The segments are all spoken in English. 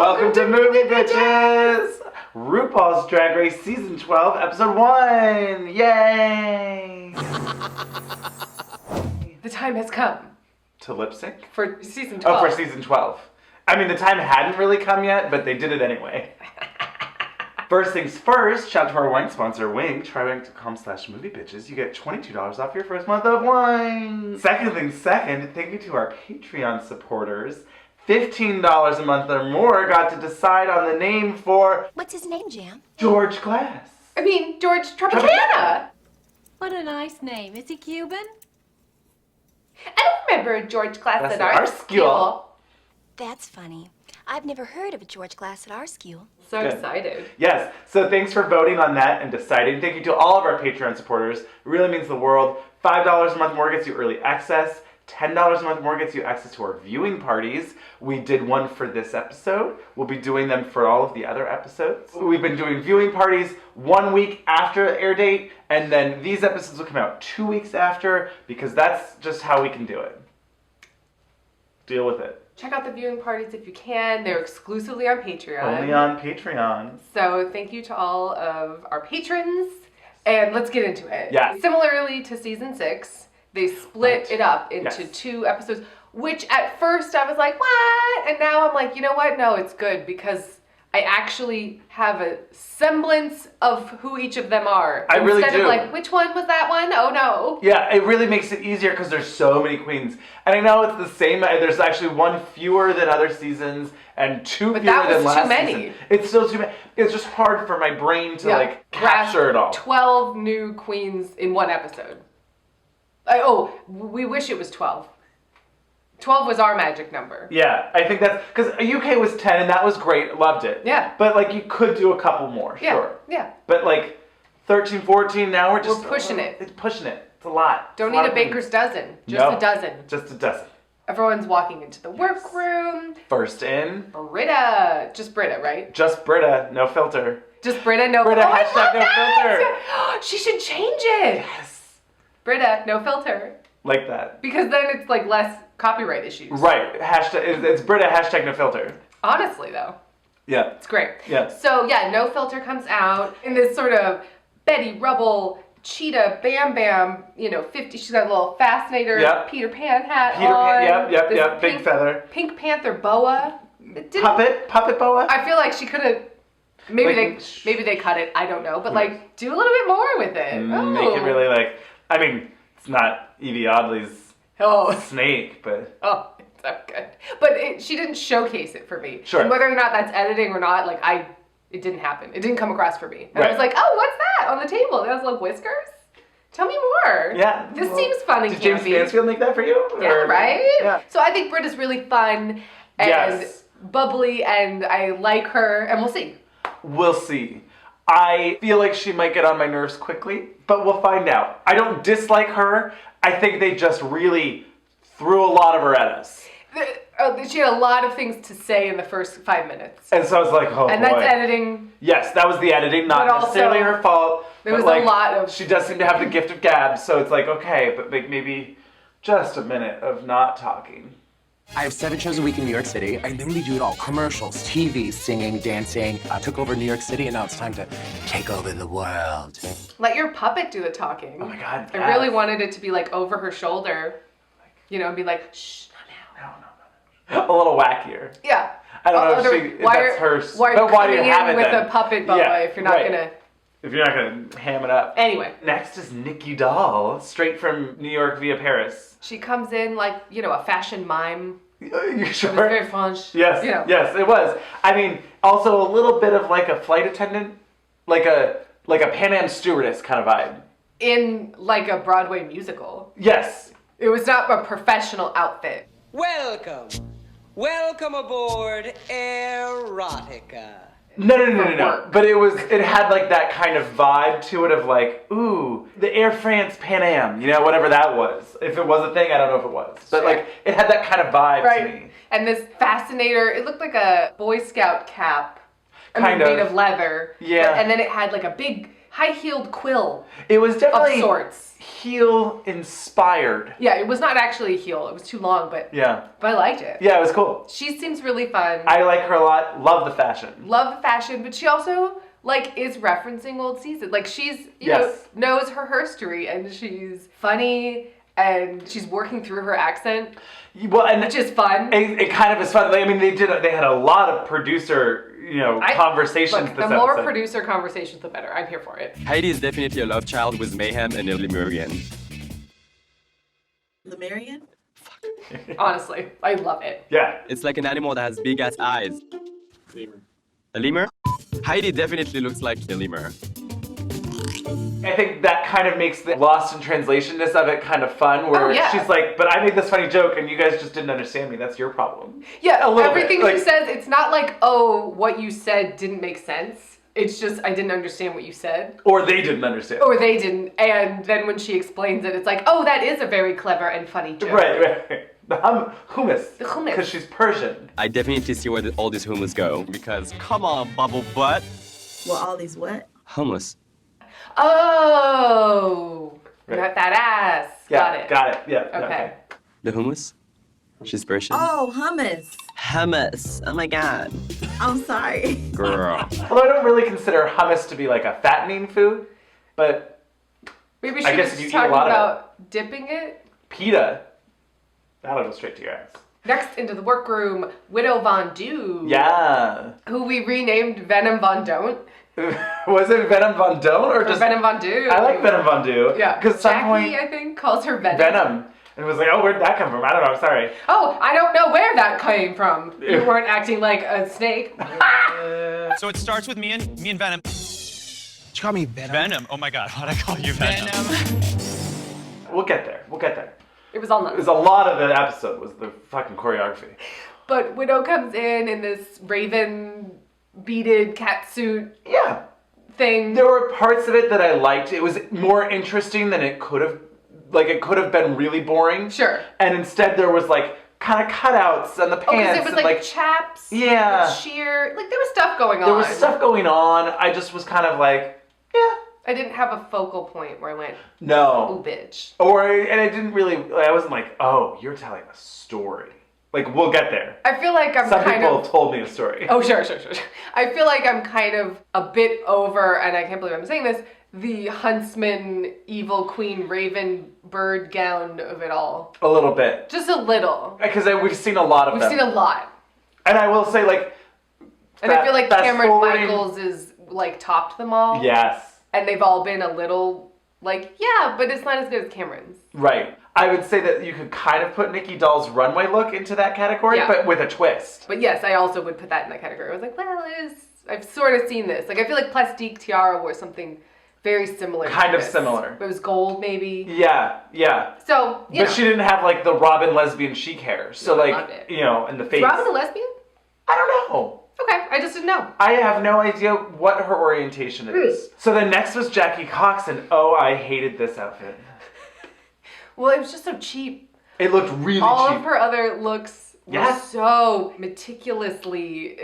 Welcome to Movie Bitches! RuPaul's Drag Race Season 12, Episode 1! Yay! The time has come. To lip sync? For Season 12. Oh, for Season 12. I mean, the time hadn't really come yet, but they did it anyway. First things first, shout out to our wine sponsor, Wing. Try wing.com/moviebitches. You get $22 off your first month of wine. Second things second, thank you to our Patreon supporters. $15 a month or more got to decide on the name for... What's his name, Jam? George Glass. I mean, George Tropicana. What a nice name. Is he Cuban? I don't remember George Glass That's at our school. That's funny. I've never heard of a George Glass at our school. So Good. excited. Yes, so thanks for voting on that and deciding. Thank you to all of our Patreon supporters. It really means the world. $5 a month more gets you early access. $10 a month more gets you access to our viewing parties. We did one for this episode. We'll be doing them for all of the other episodes. We've been doing viewing parties 1 week after the air date, and then these episodes will come out 2 weeks after, because that's just how we can do it. Deal with it. Check out the viewing parties if you can. They're exclusively on Patreon. Only on Patreon. So thank you to all of our patrons. And let's get into it. Yeah. Similarly to Season 6, they split it up into 2 episodes, which at first I was like, what? And now I'm like, you know what? No, it's good because I actually have a semblance of who each of them are. I really do. Instead of like, which one was that one? Oh no. Yeah, it really makes it easier because there's so many queens. And I know it's the same, there's actually 1 fewer than other seasons and 2 fewer than last season. But that was too many. It's still too many. It's just hard for my brain to capture it all. 12 new queens in 1 episode. We wish it was 12. 12 was our magic number. Yeah, I think that's... Because UK was 10 and that was great. Loved it. Yeah. But, you could do a couple more, sure. Yeah. But, 13, 14, now we're just... We're pushing it. It's pushing it. It's a lot. Don't need a baker's dozen. Just a dozen. Just a dozen. Everyone's walking into the workroom. First in... Brita. Just Brita, right? Just Brita, no filter. Just Brita, no filter. Brita, hashtag no filter. She should change it. Yes. Brita, no filter. Like that. Because then it's, less copyright issues. Right. Hashtag, it's Brita, hashtag no filter. Honestly, though. Yeah. It's great. Yeah. So, no filter comes out in this sort of Betty Rubble, cheetah, Bam Bam, 50. She's got a little fascinator, Peter Pan hat on. Yep, big feather. Pink Panther boa. Puppet boa? I feel like she could have, maybe they cut it, I don't know, but do a little bit more with it. Make it really I mean, it's not Evie Oddly's snake, but... Oh, it's so good. But she didn't showcase it for me. Sure. And whether or not that's editing or not, it didn't happen. It didn't come across for me. And right. I was like, oh, what's that on the table? Those little whiskers? Tell me more. Yeah. This seems fun and campy. Did James Mansfield make that for you? Yeah, right? Yeah. So I think Brita's really fun and bubbly, and I like her, and we'll see. We'll see. I feel like she might get on my nerves quickly, but we'll find out. I don't dislike her. I think they just really threw a lot of her at us. She had a lot of things to say in the first 5 minutes. And so I was like, oh boy. And that's editing. Yes, that was the editing, not necessarily her fault. There was a lot of... She does seem to have the gift of gab, so it's okay, but maybe just a minute of not talking. I have 7 shows a week in New York City. I literally do it all. Commercials, TV, singing, dancing. I took over New York City, and now it's time to take over the world. Let your puppet do the talking. Oh my God, I really wanted it to be over her shoulder, and be shh, not now. No. A little wackier. Yeah. I don't know if that's her. Why are you coming in with a puppet boa if you're not gonna... If you're not gonna ham it up. Anyway. Next is Nicky Doll, straight from New York via Paris. She comes in a fashion mime. You sure? It was very French. Yes, yes, it was. I mean, also a little bit of a flight attendant, like a Pan Am stewardess kind of vibe. In a Broadway musical. Yes. It was not a professional outfit. Welcome aboard Erotica. No. But it had that kind of vibe to it of ooh, the Air France Pan Am, whatever that was. If it was a thing, I don't know if it was. But it had that kind of vibe to me. And this fascinator, it looked like a Boy Scout cap. Made of leather. Yeah. And then it had a big high-heeled quill It was of definitely sorts. heel inspired. Yeah, it was not actually a heel. It was too long, but I liked it. Yeah, it was cool. She seems really fun. I like her a lot. Love the fashion. Love the fashion, but she also like is referencing old season. Like she's you know knows her history and she's funny and she's working through her accent. Well, and which is fun. It kind of is fun. I mean, they had a lot of producer, conversations Look, this the more episode. producer conversations, the better. I'm here for it. Heidi is definitely a love child with mayhem and a Lemurian. Lemurian? Honestly, I love it. Yeah. It's like an animal that has big ass eyes. Lemur. A lemur? Heidi definitely looks like a lemur. I think that kind of makes the lost in translationness of it kind of fun, where she's like, but I made this funny joke and you guys just didn't understand me. That's your problem. Yeah, a little everything bit. she says, it's not like, oh, what you said didn't make sense. It's just, I didn't understand what you said. Or they didn't understand. Or they didn't. And then when she explains it, it's like, oh, that is a very clever and funny joke. Right. The hummus. The hummus. Because she's Persian. I definitely see where all these hummus go, because come on, bubble butt. Well, all these what? Hummus. Oh, not that ass. Yeah, got it. Yeah. Okay. The hummus? She's Persian. Oh, hummus. Hummus. Oh my god. I'm sorry. Girl. Although I don't really consider hummus to be like a fattening food, but Maybe she I guess was if you eat talking a lot of about dipping it. pita, that'll go straight to your ass. Next into the workroom, Widow Von Du. Yeah. Who we renamed Venom Von Don't. Was it Venom Von Don't or just Venom Von Du? I like Venom Von Du. Yeah. Because at some Jackie, point I think, calls her Venom. Venom. And it was like, oh, where'd that come from? I don't know, I'm sorry. Oh, I don't know where that came from. You weren't acting like a snake. So it starts with me and Venom. Did you call me Venom? Venom. Oh my god, why'd I call you Venom? We'll get there. It was all nuts. It was a lot of the episode was the fucking choreography. But Widow comes in this raven beaded catsuit Yeah. thing. There were parts of it that I liked. It was more interesting than it could have. Like, it could have been really boring. Sure. And instead there was, like, kind of cutouts on the pants. Oh, because it was and, like chaps. Yeah. and sheer. Like, there was stuff going on. There was stuff going on. I just was kind of like, yeah. I didn't have a focal point where I went, No. ooh, bitch. And I didn't really, I wasn't like, oh, you're telling a story. Like, we'll get there. I feel like I'm Some kind people of... told me a story. Oh, sure. I feel like I'm kind of a bit over, and I can't believe I'm saying this, the huntsman, evil queen, raven, bird gown of it all. A little bit. Just a little. Because we've seen a lot of them. We've seen a lot. And I will say, like... And I feel like fast Cameron forwarding- Michaels is, like, topped them all. Yes. And they've all been a little, like, yeah, but it's not as good as Cameron's. Right. I would say that you could kind of put Nikki Doll's runway look into that category, Yeah. but with a twist. But yes, I also would put that in that category. I was like, well, I've sort of seen this. Like, I feel like Plastique Tiara was something very similar to Kind of this. similar. It was gold, maybe. Yeah. So, you know. But she didn't have, like, the Robin lesbian chic hair. So, No, I like, loved it. in the face. Is Robin a lesbian? I don't know. Okay, I just didn't know. I have no idea what her orientation is. So then next was Jackie Cox, and oh, I hated this outfit. Well, it was just so cheap. It looked really All cheap. of her other looks were so meticulously,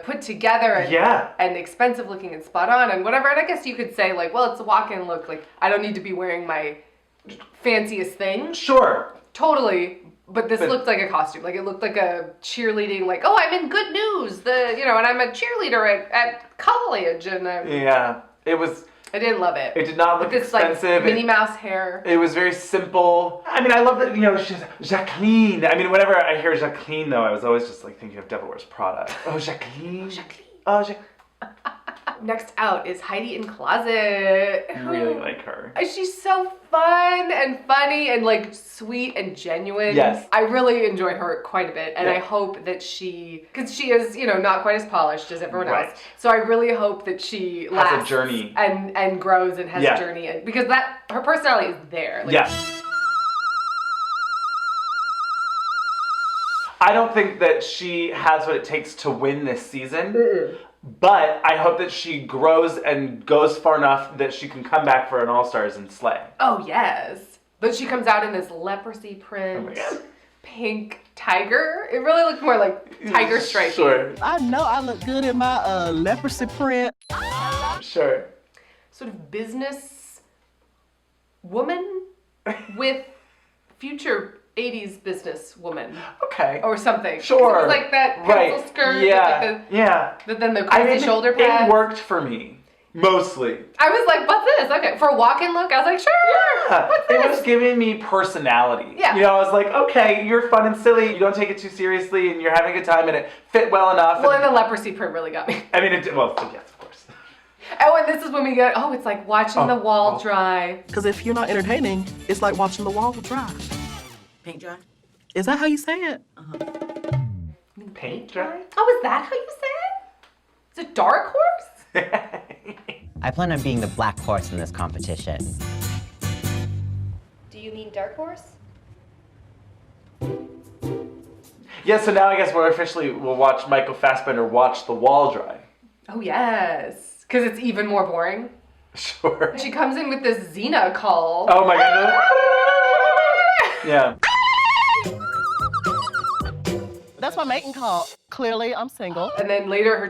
put together and expensive looking and spot on and whatever. And I guess you could say, like, well, it's a walk-in look. Like, I don't need to be wearing my fanciest thing. Sure. Totally. But this looked like a costume. Like, it looked like a cheerleading, like, oh, I'm in Good News. And I'm a cheerleader at college. And Yeah. It was... I didn't love it. It did not look With this, expensive. like, Minnie Mouse hair. It was very simple. I mean, I love that, she's Jacqueline. I mean, whenever I hear Jacqueline, though, I was always just, like, thinking of Devil Wears Prada. Oh, Jacqueline. Oh, Jacqueline. Next out is Heidi in Closet. I really like her. She's so fun and funny and, like, sweet and genuine. Yes. I really enjoy her quite a bit. And Yeah. I hope that because she is, not quite as polished as everyone Right. else. So I really hope that she Has lasts a journey. and grows and has Yeah. a journey. And because her personality is there. Like, Yeah. I don't think that she has what it takes to win this season. But I hope that she grows and goes far enough that she can come back for an All-Stars and slay. Oh, yes. But she comes out in this leprosy print. Oh my God. Pink tiger. It really looked more like tiger stripey. Sure. I know I look good in my leprosy print. Sure. sort of business woman with future 80s business woman. Okay. Or something. Sure. It was like that pencil skirt. Yeah. With Yeah. But then the crazy shoulder pads. It worked for me. Mostly. I was like, what's this? Okay. For a walk-in look, I was like, sure. What's this? It was giving me personality. Yeah. You know, I was like, okay, you're fun and silly. You don't take it too seriously, and you're having a good time, and it fit well enough. Well, and the leprosy print really got me. I mean, it did. Well, yes, of course. Oh, and this is when we get, it's like watching the wall dry. Because if you're not entertaining, it's like watching the wall dry. Paint dry. Is that how you say it? Paint dry? Oh, is that how you say it? It's a dark horse? I plan on being the black horse in this competition. Do you mean Dark Horse? Yeah, so now I guess we'll watch Michael Fassbender watch the wall dry. Oh, yes. Because it's even more boring. Sure. She comes in with this Xena call. Oh my god. Yeah. That's my mating call. Clearly, I'm single. And then later her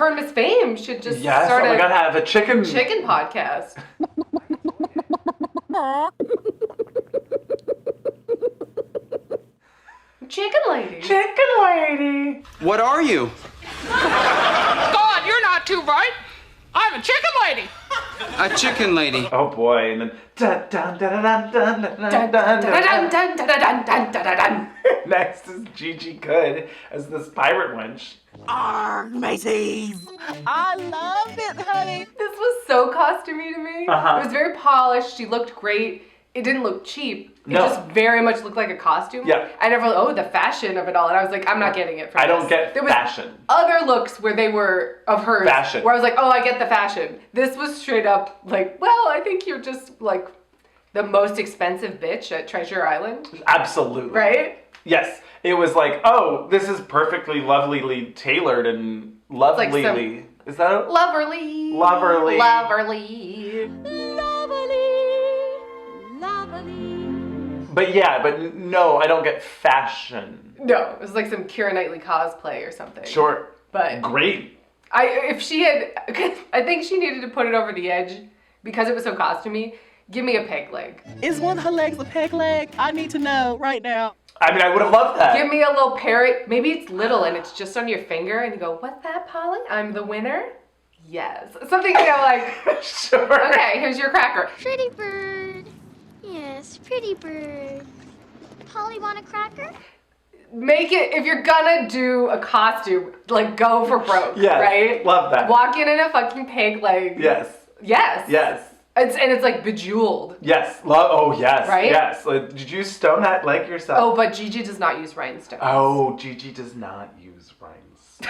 and Miss Fame should just Yes, start oh my god, have a chicken podcast. Chicken lady. Chicken lady. What are you? God, you're not too bright. I'm a chicken lady. A chicken lady. Oh boy, and then dun dun dun dun dun dun dun dun Dun, dun. dun, dun, dun, dun, dun, dun. Next is Gigi Good as this pirate wench. Macy's. I love it, honey. This was so costumey to me. Uh-huh. It was very polished. She looked great. It didn't look cheap. It No. just very much looked like a costume. Yeah. I never, the fashion of it all. And I was like, I'm not getting it from I this. don't get There was fashion. other looks where they were of hers. Fashion. Where I was like, I get the fashion. This was straight up like, well, I think you're just like the most expensive bitch at Treasure Island. Absolutely. Right? Yes. It was like, this is perfectly lovelily tailored and lovelily. some- Is that a... Loverly. Loverly. Loverly. But yeah, but no, I don't get fashion. No, it was like some Keira Knightley cosplay or something. Sure. But Great. I think she needed to put it over the edge because it was so costumey. Give me a peg leg. Is one of her legs a peg leg? I need to know right now. I mean, I would have loved that. Give me a little parrot. Maybe it's little and it's just on your finger and you go, what's that, Polly? I'm the winner? Yes. Something, like, Sure. okay, here's your cracker. Pretty bird. Yes, pretty bird. Polly want a cracker? Make it, if you're gonna do a costume, like, go for broke, Yes, right? love that. Walk in a fucking peg leg. Yes. Yes. Yes. It's like bejeweled. Yes. Oh, yes. Right? Yes. Like, did you stone that leg yourself? Oh, but Gigi does not use rhinestones. Oh, Gigi does not use rhinestones.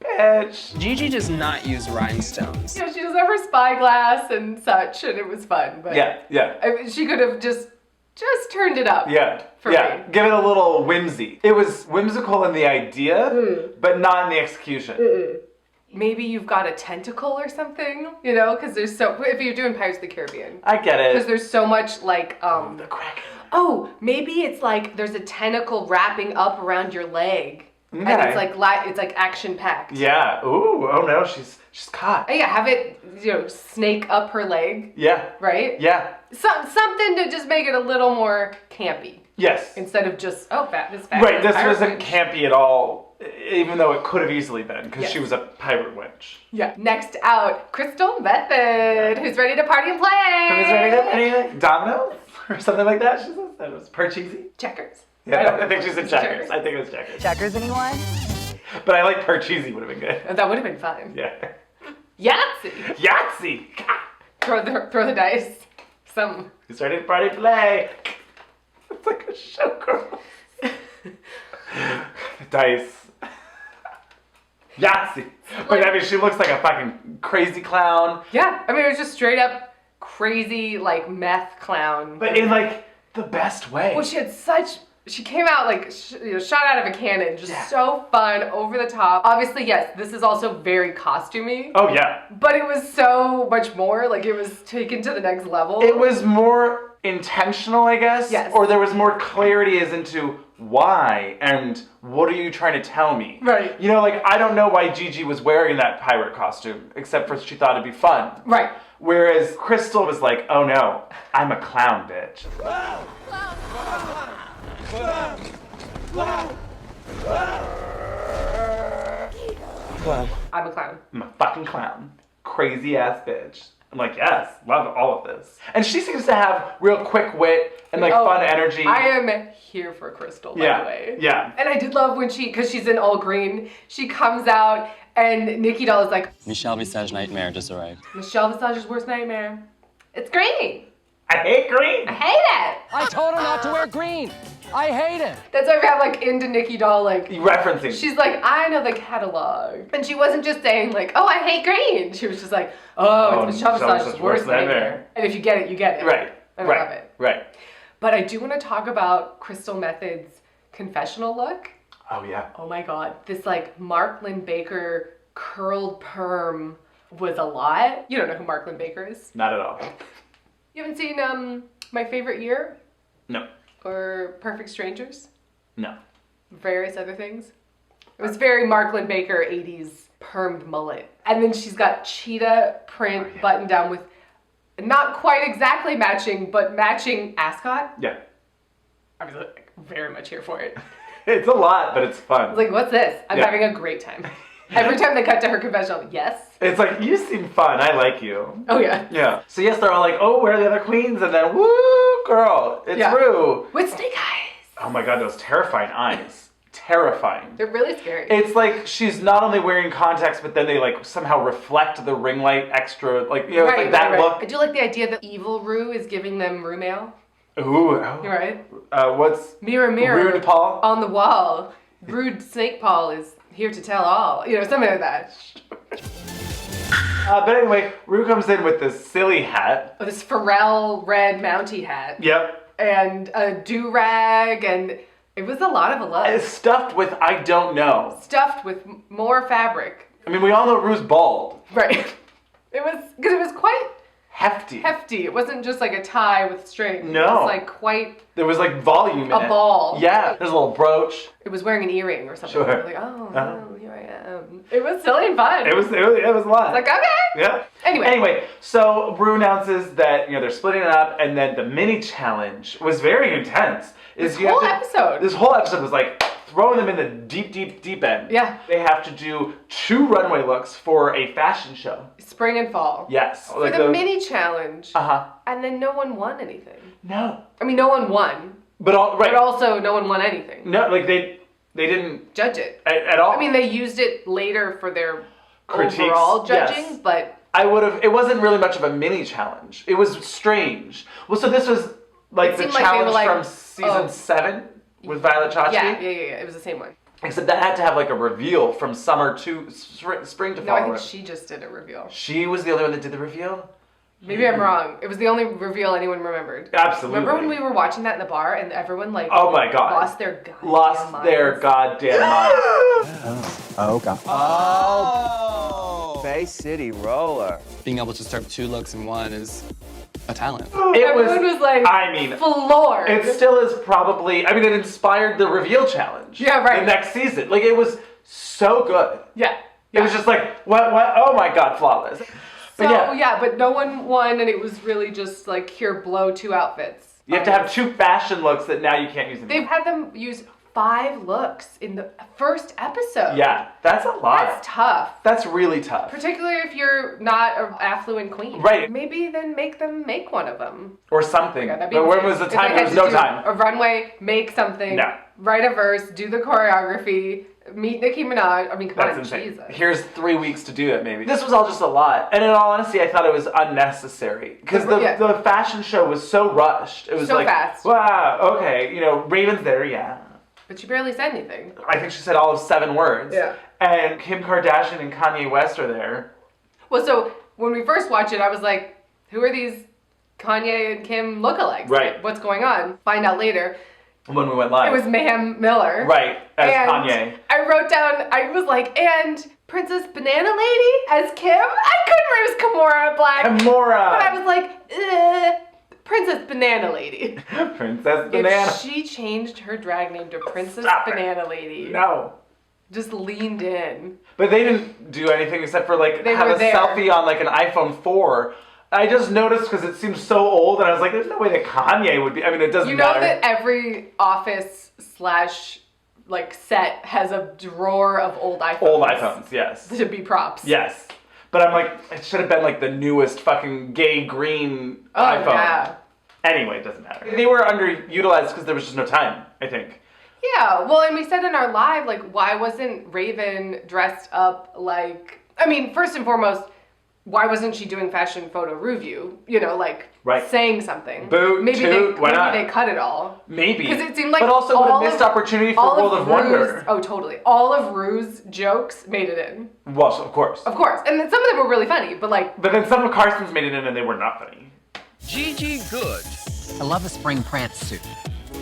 Bitch. Gigi does not use rhinestones. You know, she does have her spyglass and such, and it was fun. But Yeah. I mean, she could have just turned it up. Yeah. For yeah. me. Give it a little whimsy. It was whimsical in the idea, but not in the execution. Maybe you've got a tentacle or something, because there's if you're doing Pirates of the Caribbean. I get Because it. there's so much like, The crack. oh, maybe it's like there's a tentacle wrapping up around your leg. And Okay. it's like action packed. Yeah. Ooh. Oh no. She's caught. Yeah, have it, snake up her leg, Yeah. right? Yeah. Something to just make it a little more campy. Yes. Instead of just, this fat. Right. This pirate wasn't wench. campy at all, even though it could have easily been, because Yes. she was a pirate wench. Yeah. Next out, Crystal Method, who's ready to party and play. Who's ready to play dominoes or something like that? She says that was Parcheesi. Checkers. Yeah, I think she said It's checkers. I think it was checkers. Checkers, anyone? But I like Parcheesi would have been good. That would have been fun. Yeah. Yahtzee. Yahtzee. Throw the dice. Some. Who's ready to party play? It's like a showgirl. Dice. Yahtzee. But I mean, she looks like a fucking crazy clown. Yeah. I mean, it was just straight up crazy, like, meth clown. But in like the best way. Well, she came out like, shot out of a cannon. Just so fun, over the top. Obviously, yes, this is also very costumey. Oh yeah. But it was so much more. Like, it was taken to the next level. It was more intentional, I guess. Yes. Or there was more clarity as into why and what are you trying to tell me? Right. You know, like, I don't know why Gigi was wearing that pirate costume, except for she thought it'd be fun. Right. Whereas Crystal was like, oh no, I'm a clown, bitch. I'm a clown. I'm a fucking clown. Crazy ass bitch. I'm like, yes, love all of this. And she seems to have real quick wit and like fun energy. I am here for Crystal, by the way. Yeah. And I did love when because she's in all green, she comes out and Nikki Doll is like, Michelle Visage Nightmare just arrived. Michelle Visage's worst nightmare. It's green. I hate green. I hate it. I told her not to wear green. I hate it. That's why we have like into Nikki Doll, like referencing. She's like, I know the catalog. And she wasn't just saying like, oh, I hate green. She was just like, oh, it's Michelle Visage's worst nightmare. And if you get it, you get it. Right. And I love it. Right. But I do want to talk about Crystal Method's confessional look. Oh yeah. Oh my God. This like Mark Lynn Baker curled perm was a lot. You don't know who Mark Lynn Baker is? Not at all. You haven't seen My Favorite Year? No. Or Perfect Strangers? No. Various other things? It was very Mark Lynn Baker 80s permed mullet. And then she's got cheetah print button down with not quite exactly matching, but matching ascot. Yeah. I was like, very much here for it. It's a lot, but it's fun. I was like, what's this? I'm having a great time. Every time they cut to her confessional, yes. It's like, you seem fun. I like you. Oh, yeah. Yeah. So yes, they're all like, oh, where are the other queens? And then, woo, girl, it's Ru. With snake eyes. Oh my God, those terrifying eyes. Terrifying. They're really scary. It's like she's not only wearing contacts, but then they like somehow reflect the ring light extra, like, you know, it's like that look. I do like the idea that evil Ru is giving them Ru mail. Ooh. You're right. What's Mirror, mirror. Rude Paul? On the wall. Rude Snake Paul is here to tell all. You know, something like that. But anyway, Ru comes in with this silly hat. Oh, this Pharrell red Mountie hat. Yep. And a do-rag, and it was a lot of a look. It's stuffed with I don't know. Stuffed with more fabric. I mean, we all know Ru's bald. Right. It was, because it was quite hefty. Hefty. It wasn't just like a tie with string. No. It was like quite... There was like volume in it. A ball. Yeah. There's a little brooch. It was wearing an earring or something. Sure. I was like, oh, here I am. It was silly and fun. It was a lot. I was like, okay. Yeah. Anyway, so Ru announces that, you know, they're splitting it up, and then the mini challenge was very intense. This whole episode was like throwing them in the deep end. Yeah. They have to do 2 runway looks for a fashion show. Spring and fall. Yes. For the mini challenge. Uh-huh. And then no one won anything. No. I mean, no one won. But also no one won anything. No, like they didn't judge it at all. I mean, they used it later for their critiques, overall judging, yes. but it wasn't really much of a mini challenge. It was strange. Well, so this was like the challenge from season 7 with Violet Chachki. Yeah. It was the same one. Except that had to have like a reveal from summer to spring to fall. No, I think she just did a reveal. She was the only one that did the reveal? Maybe I'm wrong. It was the only reveal anyone remembered. Absolutely. Remember when we were watching that in the bar and everyone like oh my God. lost their goddamn minds. Oh, God. Oh! Bay City Roller. Being able to start 2 looks in one is a talent. Everyone was like, floored. It still is probably, I mean, it inspired the reveal challenge. Yeah, right. The next season. Like, it was so good. Yeah. It was just like, what, oh my God, flawless. But no one won, and it was really just like, here, blow 2 outfits. You have to have 2 fashion looks that now you can't use anymore. They've had them use 5 looks in the first episode. Yeah, that's a lot. That's tough. That's really tough. Particularly if you're not an affluent queen. Right. Maybe then make them make one of them. Or something. But when was the time? There was no time. A runway, make something. No. Write a verse, do the choreography, meet Nicki Minaj. I mean, come on, insane. Jesus. Here's 3 weeks to do it, maybe. This was all just a lot. And in all honesty, I thought it was unnecessary. Because the fashion show was so rushed. It was so like, fast. Wow, okay, you know, Raven's there, yeah. But she barely said anything. I think she said all of 7 words. Yeah. And Kim Kardashian and Kanye West are there. Well, so when we first watched it, I was like, who are these Kanye and Kim lookalikes? Right. Like, what's going on? Find out later. When we went live. It was Mayhem Miller. Right, as and Kanye. I wrote down, I was like, and Princess Banana Lady as Kim? I couldn't remember it was Kimora Black. Kimora. But I was like, Princess Banana Lady. Princess Banana. If she changed her drag name to Princess Stop it. Banana Lady. No. Just leaned in. But they didn't do anything except for like They have were a there. selfie on like an iPhone 4. I just noticed because it seems so old, and I was like, "There's no way that Kanye would be." I mean, it doesn't You know matter. that every office / like set has a drawer of old iPhones. Old iPhones, yes. To be props. Yes. But I'm like, it should have been like the newest fucking gay green Oh, iPhone. yeah. Anyway, it doesn't matter. They were underutilized because there was just no time, I think. Yeah, well, and we said in our live, like, why wasn't Raven dressed up like... I mean, first and foremost, why wasn't she doing fashion photo review? You know, like, Right. saying something. Boot, maybe toot, why not? Maybe they cut it all. Maybe. Because it seemed like but also what all a missed of- opportunity for all World of Wonder. Rue's- Oh, totally. All of Rue's jokes made it in. Well, of course. Of course. And then some of them were really funny, but like... But then some of Carson's made it in and they were not funny. Gigi Good. I love a spring prance suit.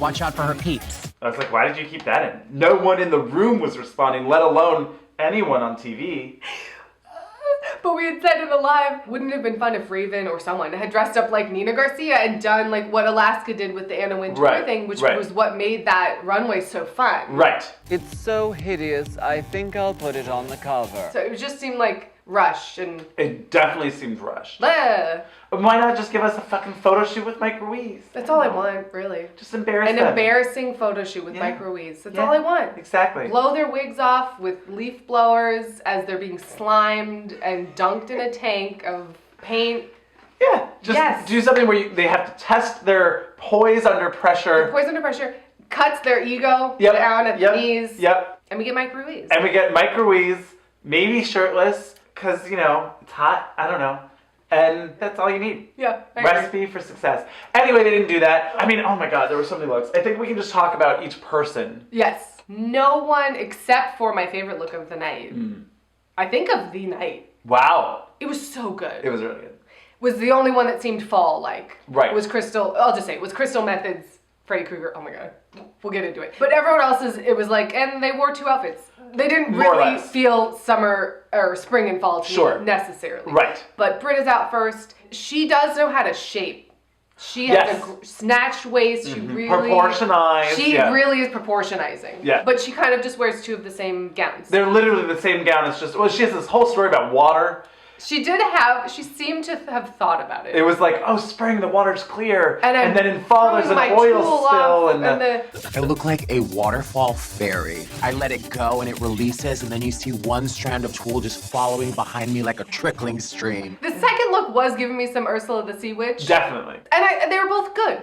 Watch out for her peeps. I was like, why did you keep that in? No one in the room was responding, let alone anyone on TV. But we had said in the live, wouldn't it have been fun if Raven or someone had dressed up like Nina Garcia and done like what Alaska did with the Anna Wintour Right, thing, which right. was what made that runway so fun. Right. It's so hideous, I think I'll put it on the cover. So it just seemed like rushed and... It definitely seemed rushed. Bleh. Why not just give us a fucking photo shoot with Mike Ruiz? That's all I want, really. Just embarrass An them. embarrassing photo shoot with Yeah. Mike Ruiz. That's Yeah. all I want. Exactly. Blow their wigs off with leaf blowers as they're being slimed and dunked in a tank of paint. Yeah. Just Yes. do something where they have to test their poise under pressure. Poise under pressure, cuts their ego Yep. down at Yep. the knees. Yep. And we get Mike Ruiz. And we get Mike Ruiz, maybe shirtless, because, you know, it's hot. I don't know. And that's all you need. Yeah, I agree. Recipe for success. Anyway, they didn't do that. I mean, oh my god, there were so many looks. I think we can just talk about each person. Yes. No one except for my favorite look of the night. I think of the night. Wow. It was so good. It was really good. Was the only one that seemed fall-like. Right. Was Crystal, I'll just say, was Crystal Methods Freddy Krueger. Oh my god. We'll get into it. But everyone else's, it was like, and they wore 2 outfits. They didn't More or really less. feel summer or spring and fall to Sure. me necessarily. Right. But Britta's out first. She does know how to shape. She has Yes. a snatched waist. She really... Proportionized. She yeah. really is proportionizing. Yeah. But she kind of just wears 2 of the same gowns. They're literally the same gown. It's just, well, she has this whole story about water. She seemed to have thought about it. It was like, oh, spring, the water's clear. And I'm then in fall, there's an throwing my oil tool spill. off And I look like a waterfall fairy. I let it go and it releases, and then you see one strand of tulle just following behind me like a trickling stream. the second look was giving me some Ursula the Sea Witch. Definitely. And they were both good.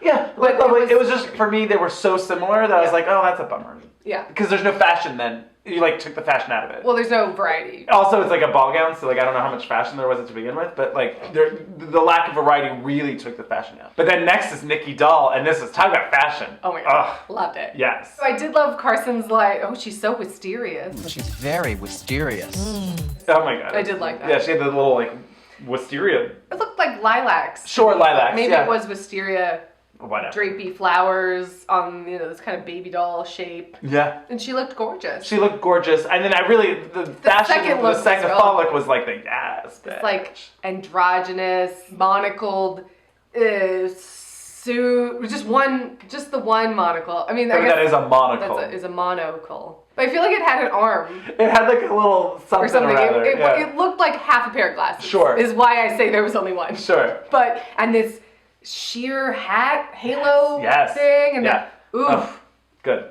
Yeah, But it was just, for me, they were so similar that I was Yeah. like, oh, that's a bummer. Yeah. Because there's no fashion then. You, like, took the fashion out of it. Well, there's no variety. Also, it's like a ball gown, so, like, I don't know how much fashion there was to begin with, but, like, the lack of variety really took the fashion out. But then next is Nikki Doll, and this is, talk about fashion. Oh my god. Ugh. Loved it. Yes. So I did love Carson's like, oh, she's so wisteria. She's very mysterious. Oh my god. I did like that. Yeah, she had the little, like, wisteria. It looked like lilacs. Sure, lilacs, Maybe yeah. it was wisteria, Whatever. drapey flowers on, this kind of baby doll shape. Yeah. And she looked gorgeous. She looked gorgeous, and then I really, the fashion, second look the second was fall look was like the yes, It's like androgynous, monocled suit. Just the one monocle. I mean, I guess that is a monocle. That is a monocle. But I feel like it had an arm It had like a little something or something. or other. yeah. It looked like half a pair of glasses. Sure. Is why I say there was only one. Sure. But, and this sheer hat, halo Yes. thing. And Yeah. oof. Oh, good.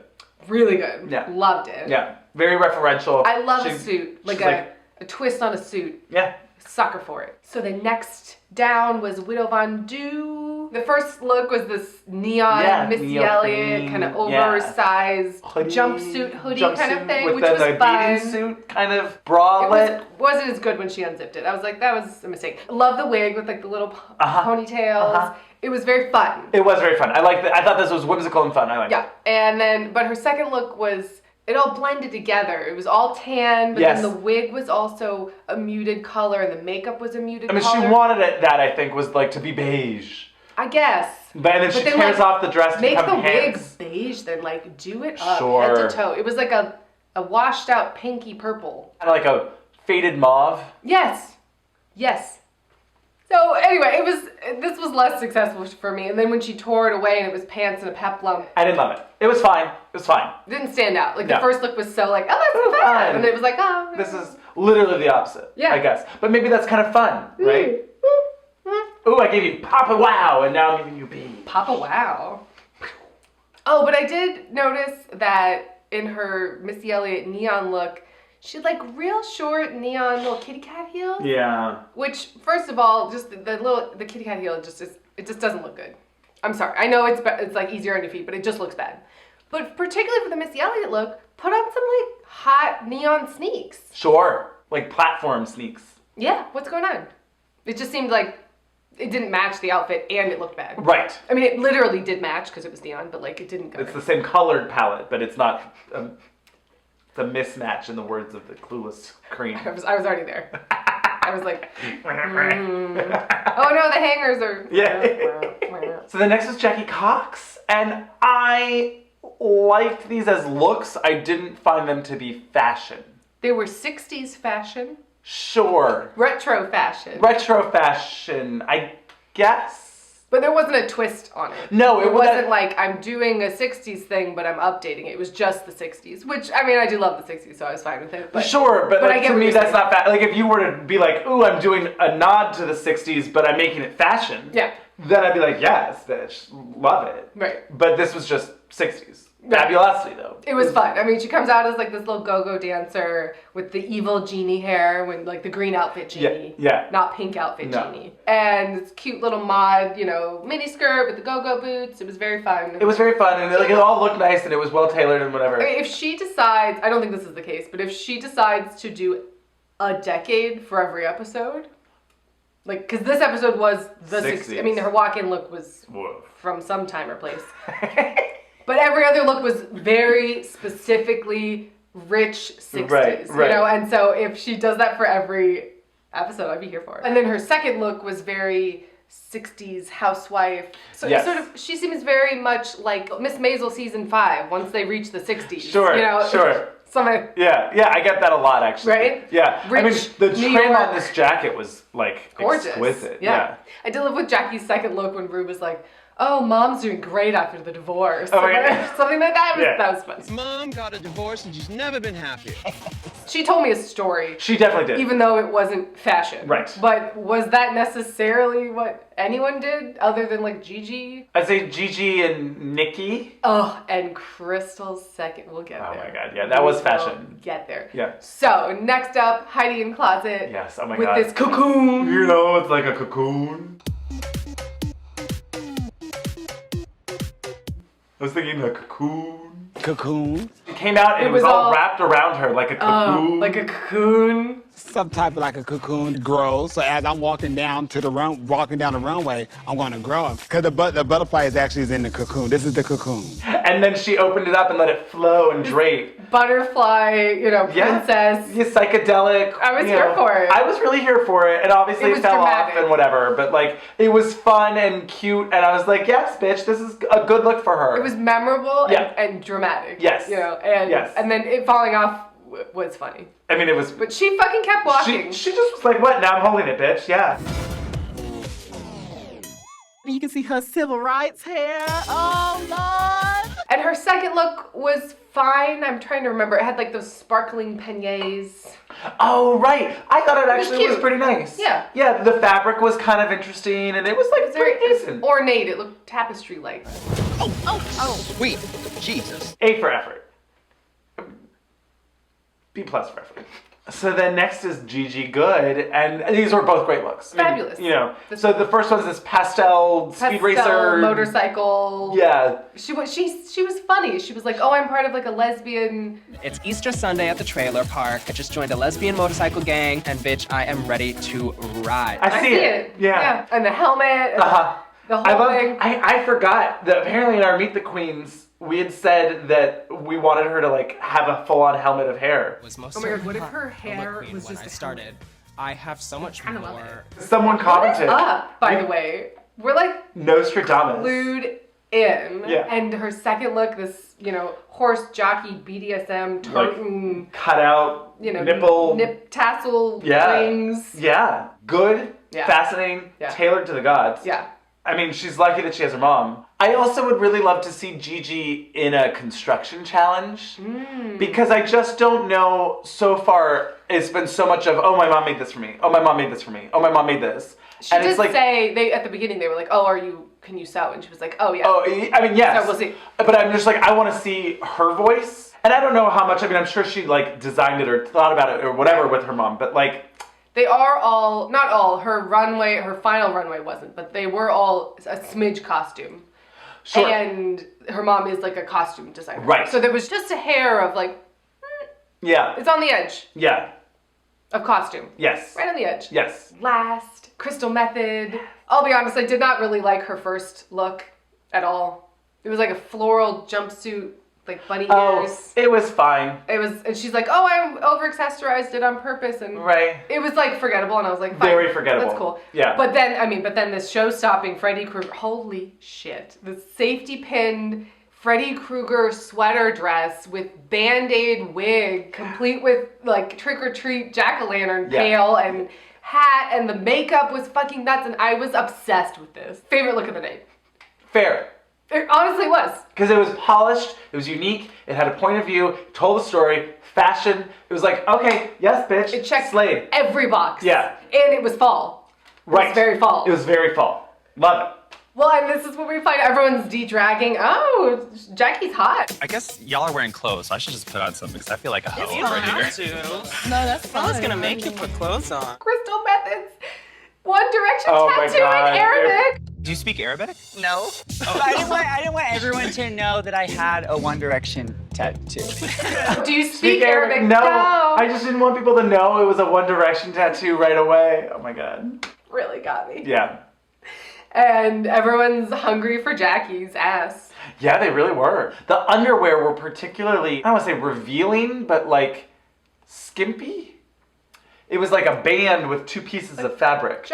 Really good. Yeah. Loved it. Yeah. Very referential. I love a She's- suit. Like she's a twist on a suit. Yeah. Sucker for it. So the next down was Widow Von Du. The first look was this neon Missy neon Elliott green, kind of yeah. jumpsuit hoodie kind of thing, with which then was the fun. bathing suit kind of bralette. It wasn't as good when she unzipped it. I was like, that was a mistake. Love the wig with like the little ponytails. It was very fun. It was very fun. I thought this was whimsical and fun. I liked it. Yeah, and then, but her second look was, it all blended together. It was all tan, but Yes. then the wig was also a muted color, and the makeup was a muted I mean, color. she wanted it, that I think was like to be beige. I guess. But then she tears like, off the dress to make become the wig pants. beige, then like do it up Sure. head to toe. It was like a washed out pinky purple. Kind of like a faded mauve. Yes. So anyway, this was less successful for me. And then when she tore it away and it was pants and a peplum. I didn't love it. It was fine. It was fine. Didn't stand out. Like No. the first look was so like, oh, that's fun. And it was like, oh. This is literally the opposite, Yeah. I guess. But maybe that's kind of fun, right? Ooh, I gave you Papa Wow, and now I'm giving you B. Papa Wow. Oh, but I did notice that in her Missy Elliott neon look, she had like real short neon little kitty cat heels. Yeah. Which, first of all, just the kitty cat heel just doesn't look good. I'm sorry. I know it's like easier on your feet, but it just looks bad. But particularly for the Missy Elliott look, put on some like hot neon sneaks. Sure. Like platform sneaks. Yeah, what's going on? It just seemed like it didn't match the outfit and it looked bad. Right. I mean, it literally did match because it was neon, but like it didn't go. It's the same colored palette, but it's not. It's a mismatch in the words of the clueless cream. I was already there. I was like, oh no, the hangers are. Yeah. So the next is Jackie Cox, and I liked these as looks. I didn't find them to be fashion. They were 60s fashion. Sure. Retro fashion. Retro fashion, I guess. But there wasn't a twist on it. No, it wasn't like I'm doing a 60s thing, but I'm updating it. It was just the 60s, which, I mean, I do love the 60s, so I was fine with it. But, sure, but like, I get to what me, you're that's saying. not like if you were to be like, ooh, I'm doing a nod to the 60s, but I'm making it fashion. Yeah. Then I'd be like, yes, bitch, love it. Right. But this was just 60s. Right. Fabulosity, though. It was fun. I mean, she comes out as like this little go-go dancer with the evil genie hair, when like the green outfit genie. Yeah. Not pink outfit No. genie. And this cute little mod, mini skirt with the go-go boots. It was very fun. It was very fun, and like, it all looked nice, and it was well-tailored and whatever. I mean, if she decides, I don't think this is the case, but if she decides to do a decade for every episode, like, because this episode was the 60s. I mean, her walk-in look was from some time or place. But every other look was very specifically rich 60s, right. And so if she does that for every episode, I'd be here for it. And then her second look was very 60s housewife. So Yes. sort of, she seems very much like Miss Maisel season 5 once they reach the 60s. Sure, sure. Yeah, I get that a lot, actually. Right? Yeah. Rich I mean, the New trim York. on this jacket was, like, Gorgeous. exquisite. Yeah. I did live with Jackie's second look when Rue was like, oh, mom's doing great after the divorce. Oh, my God. Something like that. Yeah. That was fun. Mom got a divorce and she's never been happy. She told me a story. She definitely did. Even though it wasn't fashion. Right. But was that necessarily what anyone did other than like Gigi? I'd say Gigi and Nicky. Oh, and Crystal's second. We'll get there. Oh my God, yeah, that was We'll fashion. get there. Yeah. So, next up, Heidi in Closet. Yes, oh my with God. With this cocoon. It's like a cocoon. I was thinking a cocoon. Cocoon? It came out and it was all wrapped around her like a cocoon. Like a cocoon. Some type of like a cocoon grows. So as I'm walking down the runway, I'm going to grow it. Because the butterfly is actually in the cocoon. This is the cocoon. And then she opened it up and let it flow and drape. Butterfly, princess. Yeah, psychedelic. I was here for it. I was really here for it, and obviously it fell dramatic. off and whatever, but like, it was fun and cute, and I was like, yes, bitch, this is a good look for her. It was memorable Yeah. and dramatic. Yes. Yes. And then it falling off was funny. I mean, it was... But she fucking kept walking. She just was like, what? Now I'm holding it, bitch. Yeah. You can see her civil rights hair. Oh, Lord. And her second look was fine. I'm trying to remember. It had like those sparkling peignets. Oh, right. I thought it actually was cute. pretty nice. Yeah. Yeah, the fabric was kind of interesting, and it was like pretty decent. Ornate. It looked tapestry-like. Sweet Jesus. A for effort. B plus for effort. So then next is Gigi Good, and these were both great looks. Fabulous. So the first one's this pastel speed racer motorcycle. Yeah. She was funny. She was like, oh, I'm part of like a lesbian. It's Easter Sunday at the trailer park. I just joined a lesbian motorcycle gang, and bitch, I am ready to ride. I see it. Yeah. And the helmet. And the whole thing. I forgot that apparently in our Meet the Queens, we had said that we wanted her to like have a full-on helmet of hair. Was most Oh my God, what if her hair was when just I started? I have so much more. Someone commented. What is up, by the way? We're like Nostradamus. glued in. Yeah. And her second look, this, horse jockey BDSM tartan. Cut out, nipple. Nip tassel Yeah. rings. Yeah. Good fascinating, tailored to the gods. Yeah. I mean, she's lucky that she has her mom. I also would really love to see Gigi in a construction challenge because I just don't know. So far, it's been so much of, oh, my mom made this for me. Oh, my mom made this for me. Oh, my mom made this. She did say, at the beginning, they were like, oh, can you sew? And she was like, oh, yeah. Oh, I mean, yes. So we'll see. But I'm just like, I want to see her voice. And I don't know how much, I mean, I'm sure she like designed it or thought about it or whatever with her mom, but like. They are all, not all, her final runway wasn't, but they were all a smidge costume. Sure. And her mom is like a costume designer. Right. So there was just a hair of like, yeah. It's on the edge. Yeah. Of costume. Yes. Right on the edge. Yes. Last, Crystal Method. I'll be honest, I did not really like her first look at all. It was like a floral jumpsuit, like bunny ears. It was fine. And she's like, oh, I over-accessorized it on purpose. And it was like forgettable, and I was like, fine. Very forgettable. That's cool. Yeah. But then this show-stopping Freddy Krueger, holy shit. The safety-pinned Freddy Krueger sweater dress with Band-Aid wig, complete with like trick-or-treat jack-o'-lantern pail and hat, and the makeup was fucking nuts, and I was obsessed with this. Favorite look of the night. Fair. It honestly was. Because it was polished, it was unique, it had a point of view, told a story, fashion. It was like, okay, yes, bitch. It checked Slade. every box. Yeah. And it was fall. Right. It was very fall. It was very fall. Love it. Well, and this is what we find. Everyone's de-dragging. Oh, Jackie's hot. I guess y'all are wearing clothes, so I should just put on something because I feel like a hoe You don't right have here. to. No, that's fine. I was gonna make you put clothes on. Crystal Methods. One Direction my tattoo God. in Arabic. Do you speak Arabic? No. I didn't want everyone to know that I had a One Direction tattoo. Do you speak Arabic? No. I just didn't want people to know it was a One Direction tattoo right away. Oh my God. Really got me. Yeah. And everyone's hungry for Jackie's ass. Yeah, they really were. The underwear were particularly, I don't want to say revealing, but like skimpy. It was like a band with two pieces of fabric.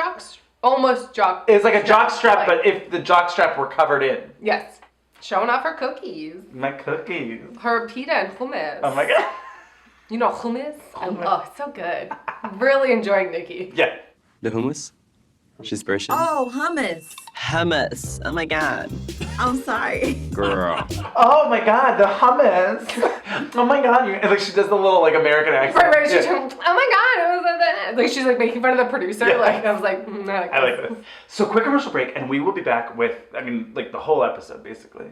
Almost jock. It was like a jock strap, but if the jock strap were covered in. Yes. Showing off her cookies. My cookies. Her pita and hummus. Oh my God. You know hummus? Oh, it's so good. Really enjoying Nikki. Yeah. The hummus? She's Persian. Oh, hummus. Hummus. Oh my God. I'm sorry. Girl. Oh my God, the hummus. Oh my God. And like she does the little like American accent. Right. She's oh my God. It was like she's like making fun of the producer. Yeah. I was like, I like this. So quick commercial break, and we will be back with, like the whole episode basically.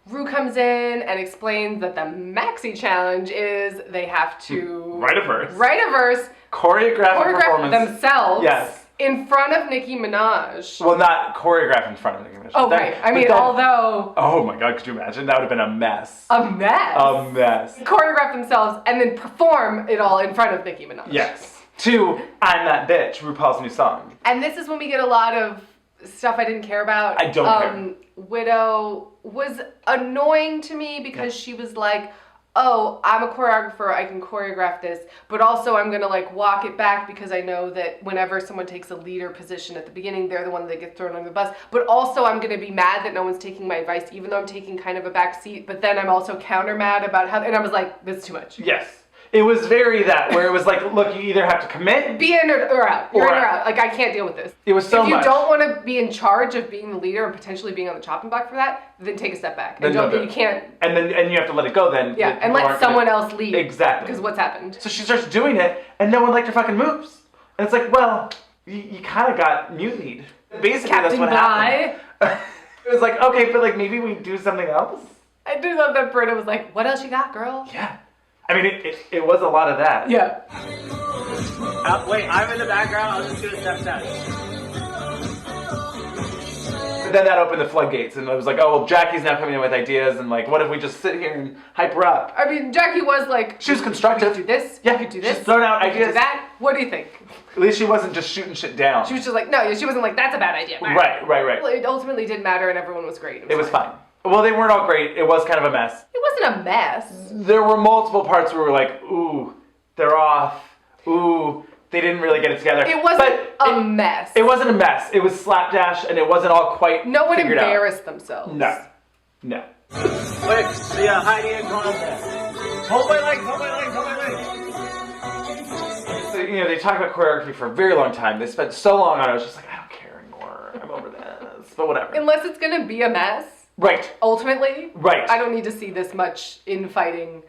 Ru comes in and explains that the maxi challenge is they have to write a verse, choreograph a performance themselves. Yes. In front of Nicki Minaj. Well, not choreograph in front of Nicki Minaj. Oh, right. I mean, although. Oh my God, could you imagine? That would have been a mess. A mess? A mess. Choreograph themselves and then perform it all in front of Nicki Minaj. Yes. To I'm That Bitch, RuPaul's new song. And this is when we get a lot of stuff I didn't care about. I don't care. Widow was annoying to me because she was like, oh, I'm a choreographer, I can choreograph this, but also I'm gonna like walk it back because I know that whenever someone takes a leader position at the beginning, they're the one that gets thrown under the bus. But also I'm gonna be mad that no one's taking my advice, even though I'm taking kind of a back seat, but then I'm also counter mad about how, and I was like, this is too much. Yes. It was very that, where it was like, look, you either have to commit. Be in or out. You're in or out. Like, I can't deal with this. It was so much. If you don't want to be in charge of being the leader and potentially being on the chopping block for that, then take a step back. Then and you can't. And you have to let it go then. Yeah, and let someone else lead. Exactly. Because what's happened. So she starts doing it, and no one liked her fucking moves. And it's like, well, you kind of got mutinied. Basically, that's what happened. It was like, okay, but like maybe we do something else. I do love that Brita was like, what else you got, girl? Yeah. I mean, it was a lot of that. Yeah. Wait, I'm in the background. I'll just do a step test. But then that opened the floodgates, and it was like, oh, well, Jackie's now coming in with ideas, and like, what if we just sit here and hype her up? I mean, Jackie was like, she was constructive. You could do this. Yeah. You could do this. She's throwing out you ideas. Could do that. What do you think? At least she wasn't just shooting shit down. She was just like, no, she wasn't like, that's a bad idea. Right. Well, it ultimately didn't matter, and everyone was great. It was fine. Well, they weren't all great. It was kind of a mess. It wasn't a mess. There were multiple parts where we were like, ooh, they're off. Ooh, they didn't really get it together. It wasn't a mess. It wasn't a mess. It was slapdash, and it wasn't all quite No one figured embarrassed out. themselves. No. Wait, yeah, Heidi and Conrad. Hold my legs. So, they talk about choreography for a very long time. They spent so long on it. I was just like, I don't care anymore. I'm over this. But whatever. Unless it's gonna be a mess. Right. Ultimately. Right. I don't need to see this much infighting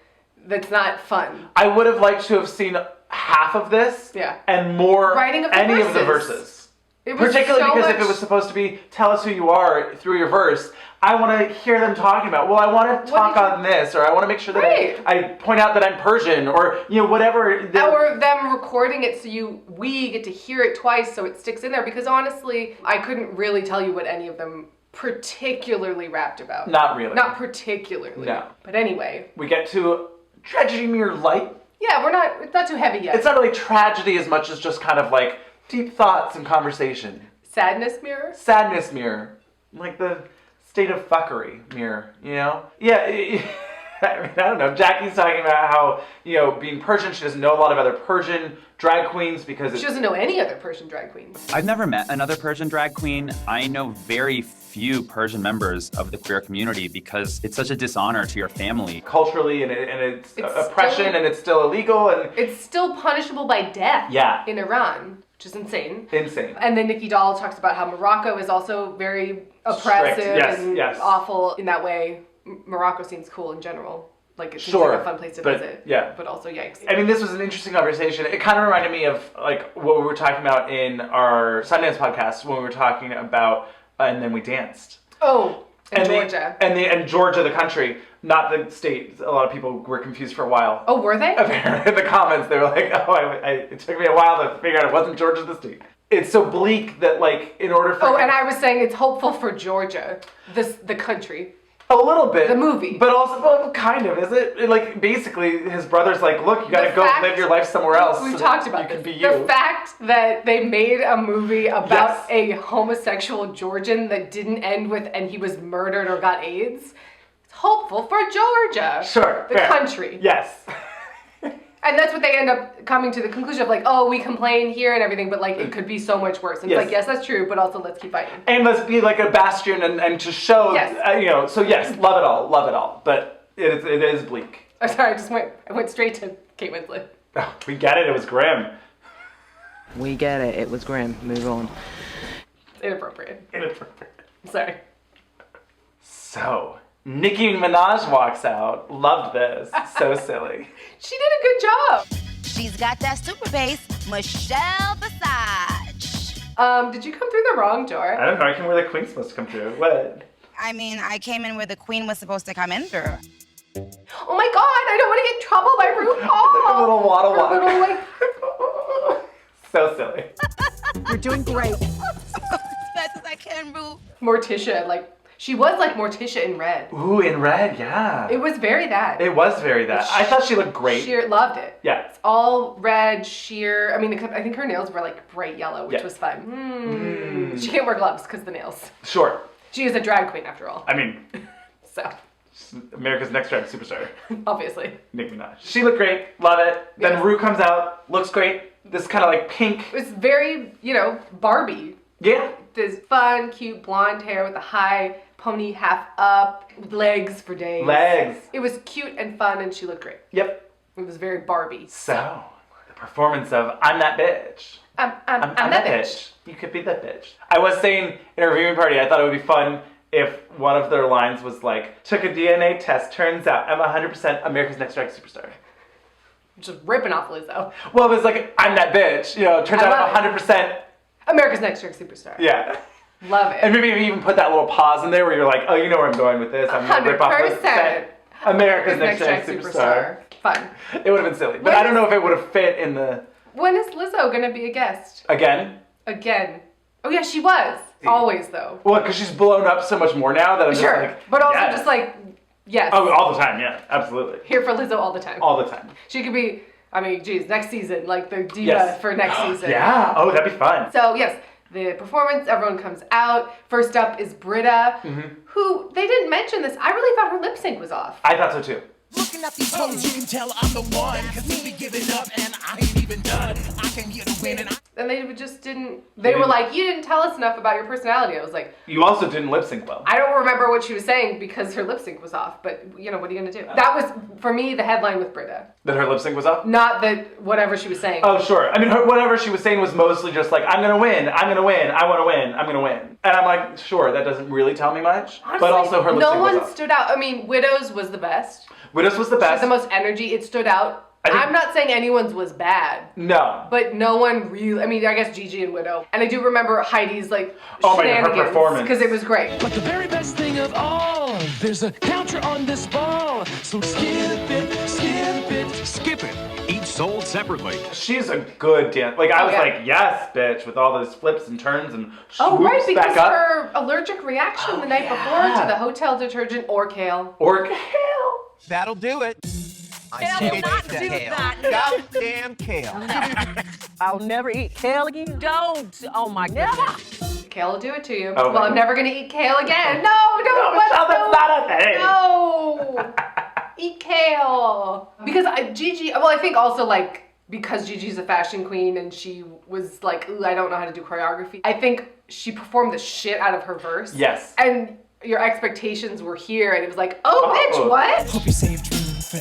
that's not fun. I would have liked to have seen half of this. Yeah. And more Writing of the any verses. of the verses. It was Particularly so because much... if it was supposed to be tell us who you are through your verse, I want to hear them talking about, well, I want to talk on this, or I want to make sure that I point out that I'm Persian, or, whatever. Or them recording it so we get to hear it twice so it sticks in there. Because honestly, I couldn't really tell you what any of them particularly rapped about. Not really. Not particularly. No. But anyway. We get to Tragedy Mirror Light. Yeah, it's not too heavy yet. It's not really tragedy as much as just kind of like deep thoughts and conversation. Sadness mirror? Sadness mirror. Like the state of fuckery mirror, Yeah, I don't know. Jackie's talking about how, being Persian, she doesn't know a lot of other Persian drag queens because she doesn't know any other Persian drag queens. I've never met another Persian drag queen. I know very few Persian members of the queer community because it's such a dishonor to your family. Culturally, and it's oppression, and it's still illegal, and it's still punishable by death. Yeah. In Iran, which is insane. Insane. And then Nikki Doll talks about how Morocco is also very oppressive and awful in that way. Morocco seems cool in general. Like it seems like a fun place to visit. Yeah. But also yikes. I mean, this was an interesting conversation. It kind of reminded me of like what we were talking about in our Sundance podcast when we were talking about And Then We Danced. Oh, and Georgia. And Georgia, the country, not the state. A lot of people were confused for a while. Oh, were they? Apparently, in the comments, they were like, it took me a while to figure out it wasn't Georgia the state. It's so bleak that, like, in order for... Oh, and I was saying it's hopeful for Georgia, the country. A little bit. The movie. But also, well, kind of, is it? Like, basically, his brother's like, look, you gotta go live your life somewhere else. We've talked about this. Can be you. The fact that they made a movie about a homosexual Georgian that didn't end with, and he was murdered or got AIDS, it's hopeful for Georgia. Sure. The country. Yes. And that's what they end up coming to the conclusion of, like, oh, we complain here and everything, but, like, it could be so much worse. And it's like, yes, that's true, but also let's keep fighting. And let's be like a bastion and to show, so yes, love it all. But it is bleak. I'm sorry, I went straight to Kate Winslet. Oh, we get it, it was grim. We get it, it was grim. Move on. Inappropriate. I'm sorry. So... Nicki Minaj walks out. Loved this. So silly. She did a good job. She's got that super bass, Michelle Visage. Did you come through the wrong door? I don't know. I came where the queen's supposed to come through. What? I mean, I came in where the queen was supposed to come in through. Oh my God! I don't want to get in trouble by RuPaul. A little waddle walk. Little, like... So silly. You're doing great. As fast as I can, Ru. Morticia, like. She was like Morticia in Red. Ooh, in Red, yeah. It was very that. It was very that. I thought she looked great. Sheer, loved it. Yeah. It's all red, sheer. I mean, I think her nails were like bright yellow, which was fun. She can't wear gloves because the nails. Sure. She is a drag queen after all. I mean. So. America's Next Drag Superstar. Obviously. Nicki Minaj. She looked great. Love it. Then Ru comes out. Looks great. This kind of like pink. It's very, Barbie. Yeah. This fun, cute blonde hair with a high pony half up, legs for days. Legs. It was cute and fun, and she looked great. Yep. It was very Barbie. So, the performance of I'm That Bitch. I'm that bitch. You could be that bitch. I was saying in a reviewing party, I thought it would be fun if one of their lines was like, took a DNA test, turns out I'm 100% America's Next Drag Superstar. Just ripping off Lizzo. Well, it was like, I'm that bitch. Turns out I'm 100% America's Next Drag Superstar. Yeah. Love it. And maybe even put that little pause in there where you're like, oh, you know where I'm going with this. I'm going to rip off 100%. America's Next Drag Superstar. Fun. It would have been silly. But I don't know if it would have fit in the... When is Lizzo going to be a guest? Again? Oh, yeah, she was. Always, though. Well, because she's blown up so much more now that I'm just like... But also just like, yes. Oh, all the time, yeah. Absolutely. Here for Lizzo all the time. All the time. She could be, next season, like the diva for next season. Yeah. Oh, that'd be fun. So, yes. The performance, everyone comes out. First up is Brita, who, they didn't mention this. I really thought her lip sync was off. I thought so too. Looking at these hoes, you can tell I'm the one. Cause he be giving up and I ain't even done. I came here to win and And they just didn't, they were like, you didn't tell us enough about your personality. I was like, you also didn't lip sync well. I don't remember what she was saying because her lip sync was off, but you know, what are you gonna do? That was, for me, the headline with Brita. That her lip sync was off? Not that whatever she was saying. Oh, sure. I mean, whatever she was saying was mostly just like, I'm gonna win, I wanna win, I'm gonna win. And I'm like, sure, that doesn't really tell me much. Honestly, but also her lip sync was no one off. stood out. I mean, Widow's was the best. Widow's was the She had best. the most energy. It stood out. I'm not saying anyone's was bad. No. But no one really, I mean, I guess Gigi and Widow. And I do remember Heidi's like Oh my God, her shenanigans performance. because it was great. But the very best thing of all, there's a counter on this ball. So skip it, skip it, skip it. Each sold separately. She's a good dancer. Like, I was yeah. like, yes, bitch, with all those flips and turns and Oh, swoops right, because back up. her allergic reaction the night before to the hotel detergent or kale. Or kale. That'll do it. Kale will not do that. Goddamn kale. I'll never eat kale again. Don't. Oh my God. Kale will do it to you. Oh, well, my I'm God. never gonna eat kale again. No, Michelle, that's not a thing. No. Eat kale. Because Gigi, well, I think also like, because Gigi's a fashion queen and she was like, ooh, I don't know how to do choreography. I think she performed the shit out of her verse. Yes. And your expectations were here and it was like, oh, bitch, what? Hope you saved room for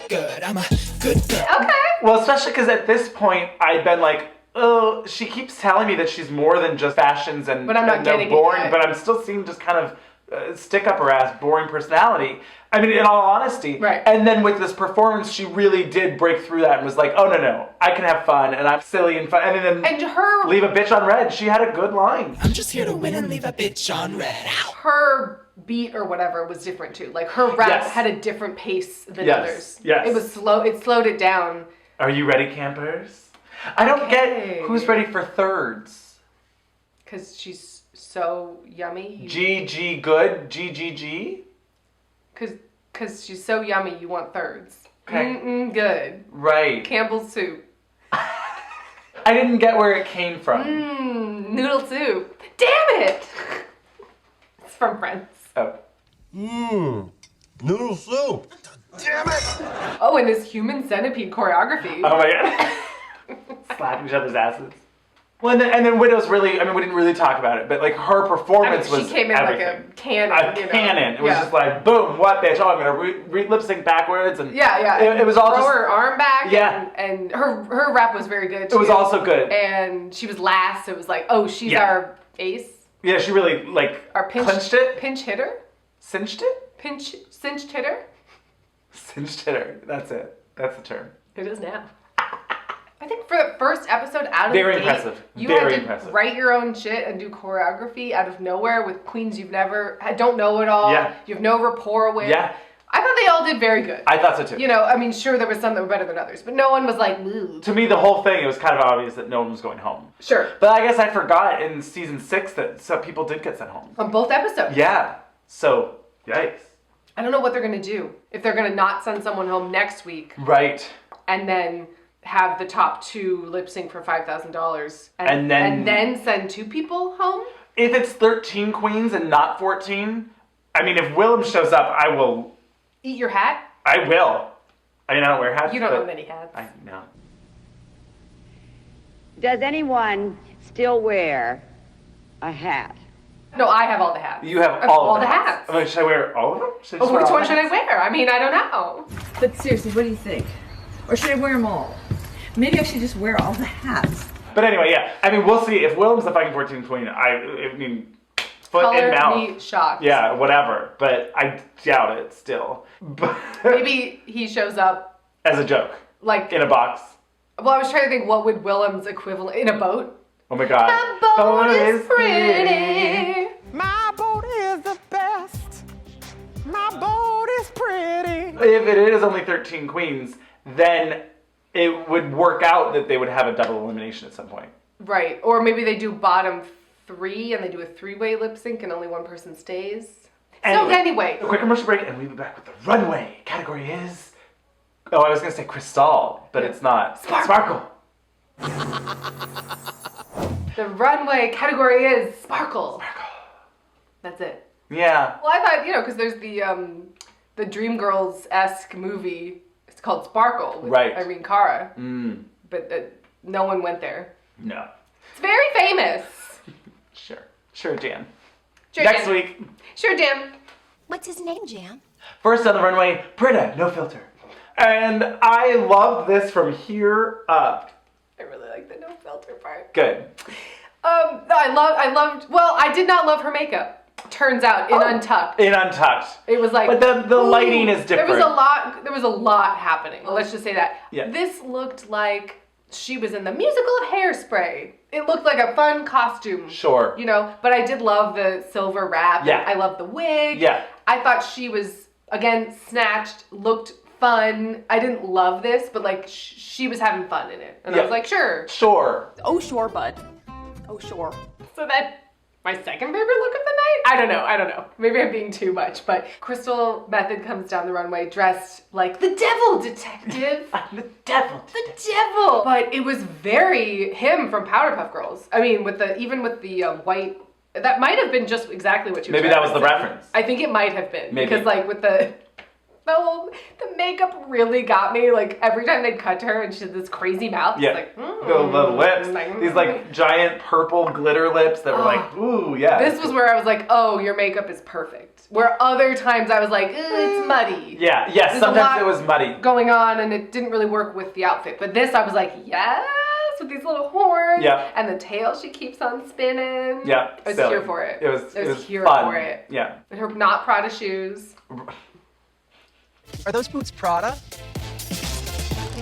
good. I'm a good girl. Okay. Well, especially because at this point, I'd been like, oh, she keeps telling me that she's more than just fashions and, But I'm not and getting it boring, yet. but I'm still seeing just kind of stick up her ass, boring personality. I mean, in all honesty. Right. And then with this performance, she really did break through that and was like, oh, no, I can have fun and I'm silly and fun. And then her... leave a bitch on red. She had a good line. I'm just here to win and leave a bitch on red. Her beat or whatever was different too. Like her rap Yes. had a different pace than Yes, others. yes. It was slow. It slowed it down. Are you ready, campers? I don't get who's ready for thirds. Because she's so yummy. GG good? GGG? Because she's so yummy, you want thirds. Okay. Good. Right. Campbell's soup. I didn't get where it came from. Noodle soup. Damn it! It's from Friends. Oh. Noodle soup. Damn it! Oh, and this human centipede choreography. Oh my God. Slapping each other's asses. Well, and then Widow's really, I mean, we didn't really talk about it, but like her performance was she came in everything. like a cannon. A cannon. It was just like, boom, what bitch? Oh, I'm gonna lip sync backwards. And Yeah. It was all throw just, her arm back. Yeah. And her rap was very good. It was also good. And she was last. So it was like, oh, she's Yeah. our ace. Yeah, she really like Our clinched it. Pinch hitter. Cinched it. Cinched hitter. Cinched hitter. That's it. That's the term. It is now. I think for the first episode out of Very the gate, impressive. you Very had to impressive. write your own shit and do choreography out of nowhere with queens you've never, don't know at all. Yeah. You have no rapport with. Yeah. I thought they all did very good. I thought so too. You know, I mean, sure, there was some that were better than others, but no one was like, ooh. To me, the whole thing, it was kind of obvious that no one was going home. Sure. But I guess I forgot in season 6 that some people did get sent home. On both episodes. Yeah. So, yikes. I don't know what they're going to do. If they're going to not send someone home next week. Right. And then have the top 2 lip sync for $5,000. And then send 2 people home? If it's 13 queens and not 14, I mean, if Willem shows up, I will. Eat your hat? I will. I mean, I don't wear hats. You don't but have many hats. I know. Does anyone still wear a hat? No, I have all the hats. You have I all of the them. hats. I mean, should I wear all of them? Should I just Oh, wear which all one the should I hats? wear? I mean, I don't know. But seriously, what do you think? Or should I wear them all? Maybe I should just wear all the hats. But anyway, yeah. I mean, we'll see. If Willem's the fucking 14 queen, I mean, foot Color and mouth. me shocked. Yeah, whatever. But I doubt it still. But Maybe he shows up as a joke. like In a box. Well, I was trying to think what would Willem's equivalent in a boat. Oh my god. My boat is pretty. My boat is the best. My boat is pretty. If it is only 13 queens, then it would work out that they would have a double elimination at some point. Right. Or maybe they do bottom 3 and they do a 3-way lip sync and only one person stays. Anyway. A quick commercial break and we'll be back with the runway. Category is... Oh, I was going to say Crystal, but it's not. Sparkle. The runway category is Sparkle. That's it. Yeah. Well, I thought, because there's the Dreamgirls-esque movie. It's called Sparkle with Right. Irene Cara. Mm. But no one went there. No. It's very famous. Sure, Jan. Sure, Next Jan. week. Sure, Jan. What's his name, Jam? First on the runway, Brita NoFilter. And I love this from here up. I really like the no filter part. Good. I did not love her makeup. Turns out in Untucked. In Untucked. It was like, but the lighting is different. There was a lot happening. Let's just say that. Yeah. This looked like she was in the musical of Hairspray. It looked like a fun costume. Sure. You know, but I did love the silver wrap. Yeah. I love the wig. Yeah. I thought she was, again, snatched, looked fun. I didn't love this, but like she was having fun in it. And I was like, sure. Sure. Oh, sure, bud. Oh, sure. So that, my second favorite look of the night? I don't know. Maybe I'm being too much, but Crystal Method comes down the runway dressed like the devil detective. I'm the devil. The devil. But it was very him from Powerpuff Girls. I mean, even with the white, that might have been just exactly what you. Maybe that was the reference. I think it might have been. Maybe. Because like with the makeup really got me. Like every time they'd cut to her and she had this crazy mouth. Yeah. It's like, the lips. These like giant purple glitter lips that were like, ooh, yeah. This was where I was like, oh, your makeup is perfect. Where other times I was like, it's muddy. Yeah, yes, There's sometimes it was muddy. Going on and it didn't really work with the outfit. But this I was like, yes, with these little horns. Yeah. And the tail she keeps on spinning. Yeah. I was silly. here for it. It was here fun. for it. Yeah. And her not Prada shoes. Are those boots Prada?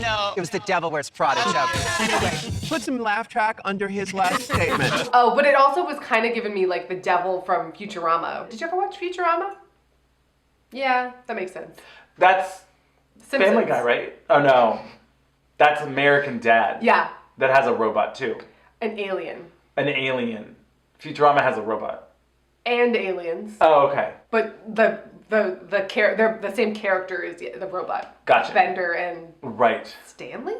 No. It was the devil wears Prada, Chubb. Anyway, put some laugh track under his last statement. Oh, but it also was kind of giving me like the devil from Futurama. Did you ever watch Futurama? Yeah, that makes sense. That's Simpsons. Family Guy, right? Oh no. That's American Dad. Yeah. That has a robot too. An alien. An alien. Futurama has a robot. And aliens. Oh, okay. But they're the same character as the robot. Gotcha. Bender and Right. Stanley?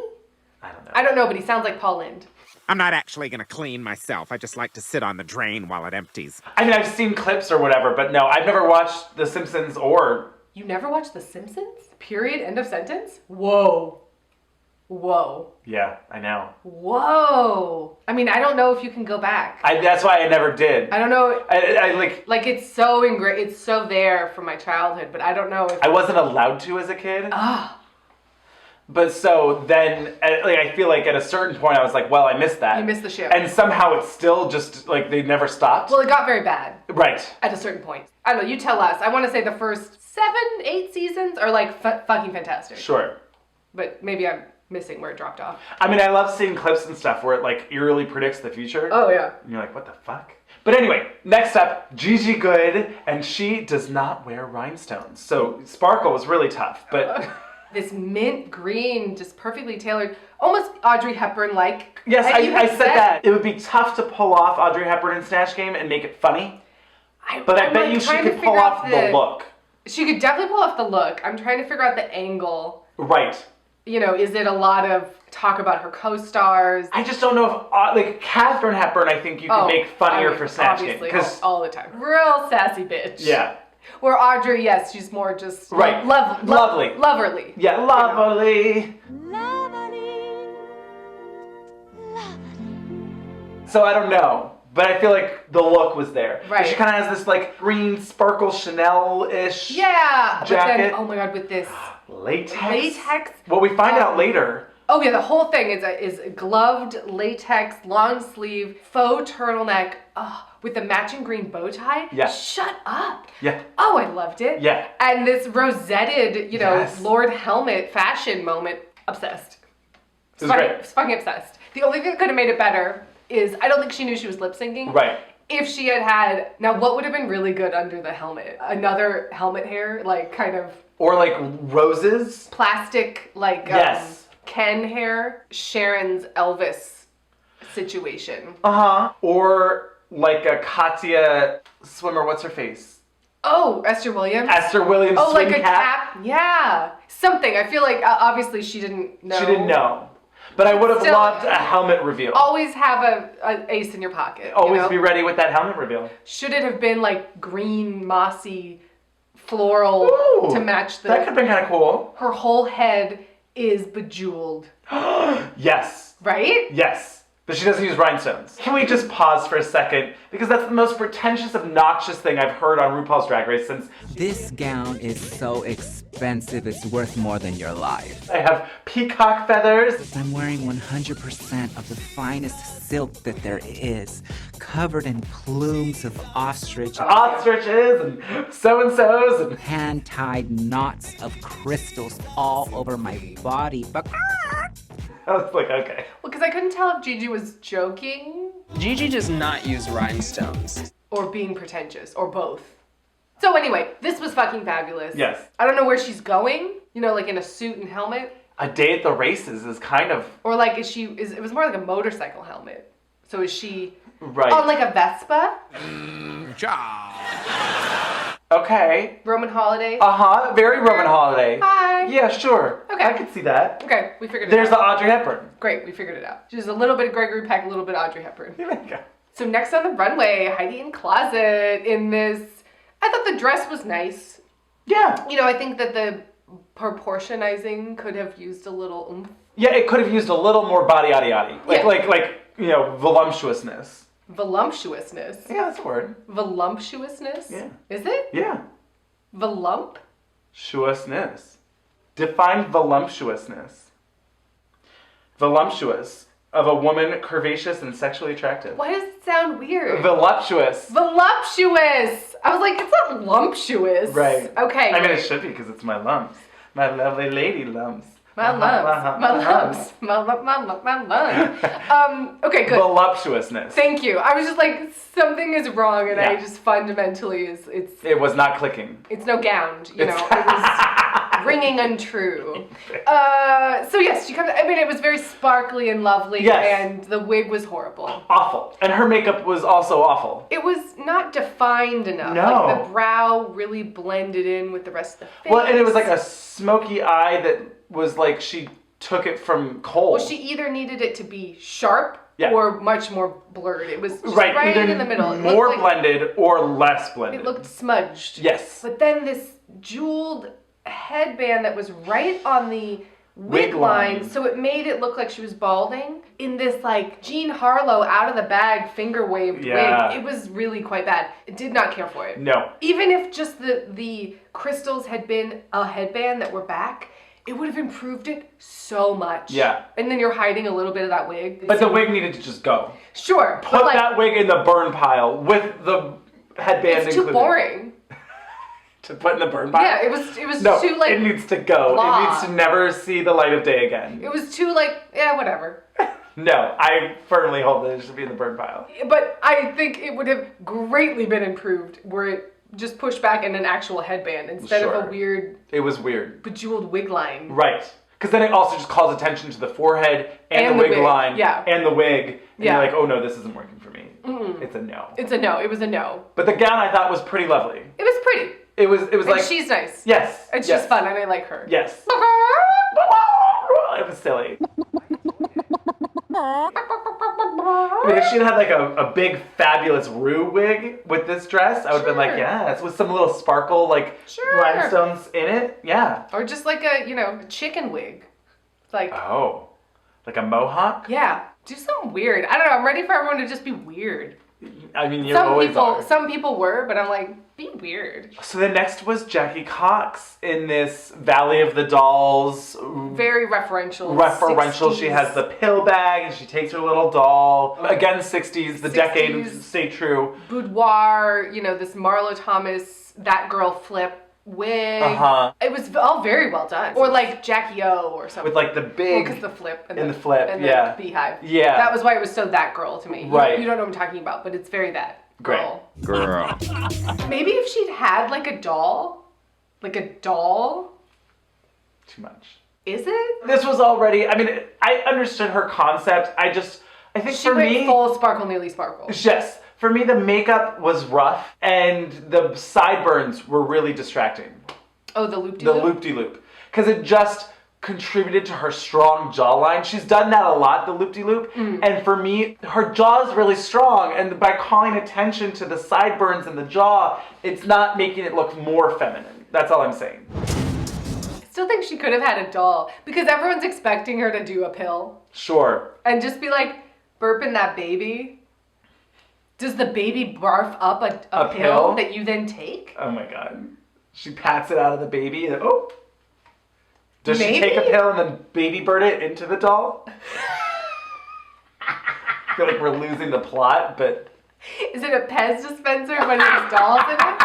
I don't know, but he sounds like Paul Lynde. I'm not actually gonna clean myself. I just like to sit on the drain while it empties. I mean, I've seen clips or whatever, but no, I've never watched The Simpsons or... You never watched The Simpsons? Period. End of sentence? Whoa. Whoa. Yeah, I know. Whoa. I mean, I don't know if you can go back. That's why I never did. I don't know. I like... Like, it's so ingrained. It's so there from my childhood, but I don't know if... I wasn't allowed to as a kid. Ah. But so then, like, I feel like at a certain point I was like, well, I missed that. You missed the show. And somehow it's still just, like, they never stopped. Well, it got very bad. Right. At a certain point. I don't know, you tell us. I want to say the first 7, 8 seasons are, like, fucking fantastic. Sure. But maybe I'm missing where it dropped off. I mean, I love seeing clips and stuff where it, like, eerily predicts the future. Oh, yeah. And you're like, what the fuck? But anyway, next up, Gigi Good, and she does not wear rhinestones. So Sparkle was really tough, but... This mint green, just perfectly tailored, almost Audrey Hepburn-like. Yes, And I said that. It would be tough to pull off Audrey Hepburn in Snatch Game and make it funny. But I bet you she could pull off the look. She could definitely pull off the look. I'm trying to figure out the angle. Right. You know, is it a lot of talk about her co-stars? I just don't know if, like, Katharine Hepburn, I think you could make funnier for Snatch Game. Obviously, all the time. Real sassy bitch. Yeah. Where Audrey, yes, she's more just right. Loverly. Yeah, lovely. So I don't know, but I feel like the look was there. Right. She kind of has this like green sparkle Chanel-ish jacket. But then, oh my god, with this latex. What we find out later. Oh yeah, the whole thing is gloved latex, long sleeve, faux turtleneck, with the matching green bow tie. Yeah. Shut up. Yeah. Oh, I loved it. Yeah. And this rosetted, Yes. Lord Helmet fashion moment. Obsessed. It was great. Fucking obsessed. The only thing that could have made it better is I don't think she knew she was lip syncing. Right. If she had now what would have been really good under the helmet? Another helmet hair, like kind of or like roses? Plastic, like yes. Ken hair, Sharon's Elvis situation. Or like a Katya swimmer, what's her face? Oh, Esther Williams. Esther Williams Oh, swim like a cap? Yeah. Something. I feel like obviously she didn't know. She didn't know. But I would have Still, loved a helmet reveal. Always have a ace in your pocket. Always be ready with that helmet reveal. Should it have been like green, mossy, floral to match the... That could have been kind of cool. Her whole head is bejeweled. Yes. Right? Yes. But she doesn't use rhinestones. Can we just pause for a second? Because that's the most pretentious, obnoxious thing I've heard on RuPaul's Drag Race since... This gown is so expensive, it's worth more than your life. I have peacock feathers. I'm wearing 100% of the finest silk that there is, covered in plumes of ostrich. Ostriches and so-and-sos and... hand-tied knots of crystals all over my body. But I was like, okay. Well, because I couldn't tell if Gigi was joking. Gigi does not use rhinestones. Or being pretentious, or both. So anyway, this was fucking fabulous. Yes. I don't know where she's going, you know, like in a suit and helmet. A day at the races is kind of... Or like, it was more like a motorcycle helmet. So is she right. on like a Vespa? Okay. Roman holiday? Uh-huh, very Roman holiday. Hi. Yeah, sure. Okay. I could see that. Okay, we figured it There's out. the Audrey Hepburn. Great, we figured it out. She's a little bit of Gregory Peck, a little bit of Audrey Hepburn. There you go. So next on the runway, Heidi in closet in this, I thought the dress was nice. Yeah. You know, I think that the proportionizing could have used a little oomph. Yeah, it could have used a little more body yaddy yaddy. Like, you know, voluptuousness. Voluptuousness. Yeah, that's a word. Voluptuousness? Yeah. Is it? Yeah. Volump? Voluptuousness. Define voluptuousness. Voluptuous. Of a woman curvaceous and sexually attractive. Why does it sound weird? Voluptuous. Voluptuous! I was like, it's not lumptuous. Right. Okay. I mean, it should be because it's my lumps. My lovely lady lumps. My lumps. My lumps. My lumps. Okay, good. Voluptuousness. Thank you. I was just like, something is wrong, and Yeah. I just fundamentally It was not clicking. it's no gowned, you know. It was ringing untrue. So yes, she comes. I mean, it was very sparkly and lovely, Yes. and the wig was horrible. Awful. And her makeup was also awful. It was not defined enough. No. Like the brow really blended in with the rest of the face. Well, and it was like a smoky eye that was like she took it from coal. Well, she either needed it to be sharp Yeah. or much more blurred. It was just right, right either in the middle. It more looked like blended or less blended. it looked smudged. Yes. But then this jeweled headband that was right on the wig Wig line, line. so it made it look like she was balding in this like Jean Harlow out of the bag finger waved Yeah. wig. It was really quite bad. I did not care for it. No. Even if just the crystals had been a headband that were back, it would have improved it so much. Yeah. And then you're hiding a little bit of that wig. But the wig needed to just go. Sure. Put but like, that wig in the burn pile with the headband it's too included. boring. To put in the burn pile? Yeah, it was No, too like it needs to go. blah. It needs to never see the light of day again. It was too like, yeah, whatever. No, I firmly hold that it should be in the burn pile. But I think it would have greatly been improved were it just pushed back in an actual headband instead of a Sure. weird It was weird. bejeweled wig line. Right. Because then it also just calls attention to the forehead and the wig line yeah. and the wig. And Yeah. you're like, oh no, this isn't working for me. Mm-mm. It's a no. It's a no. It was a no. But the gown I thought was pretty lovely. It was pretty. It was And like she's nice. Yes. And she's yes. fun and I like her. Yes. It was silly. I mean, if she'd had like a big fabulous Rue wig with this dress, I would have been like, Sure. yes, with some little sparkle like Sure. rhinestones in it. Yeah. Or just like a, chicken wig. Like, Oh, like a mohawk? yeah. Do something weird. I don't know. I'm ready for everyone to just be weird. I mean, you always are. Some people were, but I'm like, be weird. So the next was Jackie Cox in this Valley of the Dolls. Very referential. Referential. 60s. She has the pill bag and she takes her little doll. Again, 60s, the 60s. decade, stay true. Boudoir, this Marlo Thomas, that girl flip wig. Uh-huh. It was all very well done. Or like Jackie O or something. With like the big... Because the flip. And the flip, and yeah. the beehive. Yeah. That was why it was so that girl to me. Right. You don't know what I'm talking about, but it's very that Great. girl. Maybe if she'd had like a doll. Too much. Is it? This was already... I mean, I understood her concept. I think She for went me... full sparkle, nearly sparkle. Yes. For me, the makeup was rough and the sideburns were really distracting. Oh, the loop-de-loop? The loop-de-loop. Because it just contributed to her strong jawline. She's done that a lot, the loop-de-loop. And for me, her jaw is really strong. And by calling attention to the sideburns and the jaw, it's not making it look more feminine. That's all I'm saying. I still think she could have had a doll because everyone's expecting her to do a pill. Sure. And just be like, burping that baby. Does the baby barf up a pill that you then take? Oh my God. She pats it out of the baby and oh. Does Maybe? she take a pill and then baby bird it into the doll? I feel like we're losing the plot, but... Is it a Pez dispenser when there's dolls in it?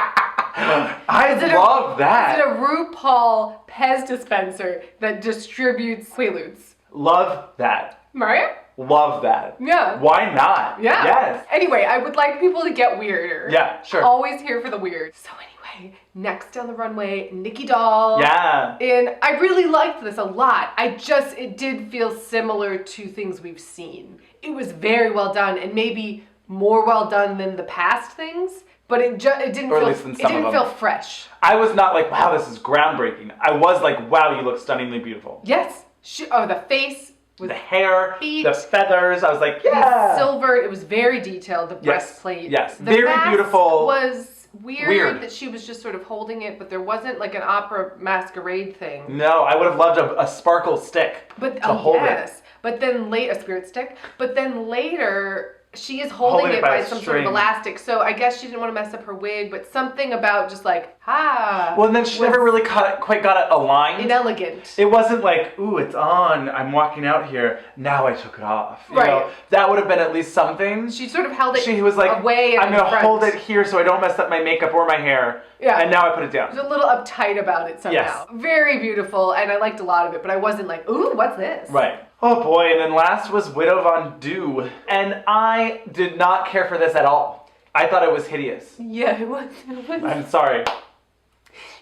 I love that. Is it a RuPaul Pez dispenser that distributes Quaaludes? Love that. Mario? Love that. Yeah. Why not? Yeah. Yes. Anyway, I would like people to get weirder. Yeah, sure. Always here for the weird. So anyway, next down the runway, Nikki doll. Yeah. And I really liked this a lot. It did feel similar to things we've seen. It was very well done and maybe more well done than the past things, but it didn't feel fresh. I was not like, wow, this is groundbreaking. I was like, wow, you look stunningly beautiful. Yes. The face was the hair, feet, the feathers. I was like, yeah. The silver. It was very detailed. The breastplate. Yes. The Very mask beautiful. Was weird that she was just sort of holding it, but there wasn't like an opera masquerade thing. No, I would have loved a sparkle stick to hold it. But then a spirit stick. But then later, she is holding it by some sort of elastic. So I guess she didn't want to mess up her wig, but something about just like, Well, and then she never really quite got it aligned. Inelegant. It wasn't like, ooh, it's on. I'm walking out here. Now I took it off. You Right. know, that would have been at least something. She sort of held it She was like, away and I'm going to hold it here so I don't mess up my makeup or my hair. Yeah. And now I put it down. She was a little uptight about it somehow. Yes. Very beautiful, and I liked a lot of it, but I wasn't like, ooh, what's this? Right. Oh boy, and then last was Widow Von Du. And I did not care for this at all. I thought it was hideous. Yeah, it was. I'm sorry.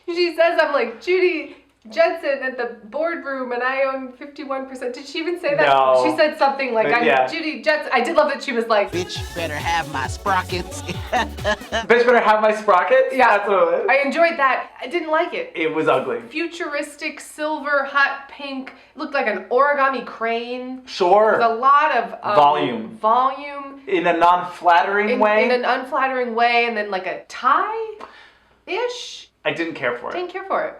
She says, I'm like, Judy Jensen at the boardroom and I own 51%. Did she even say that? No. She said something like, I'm Yeah. Judy Jensen. I did love that she was like, Bitch better have my sprockets. Bitch better have my sprockets? Yeah. That's what it was. I enjoyed that. I didn't like it. It was ugly. Futuristic, silver, hot pink. Looked like an origami crane. Sure. There's a lot of Volume. In a non-flattering way? In an unflattering way, and then like a tie-ish. I didn't care for it. Didn't care for it.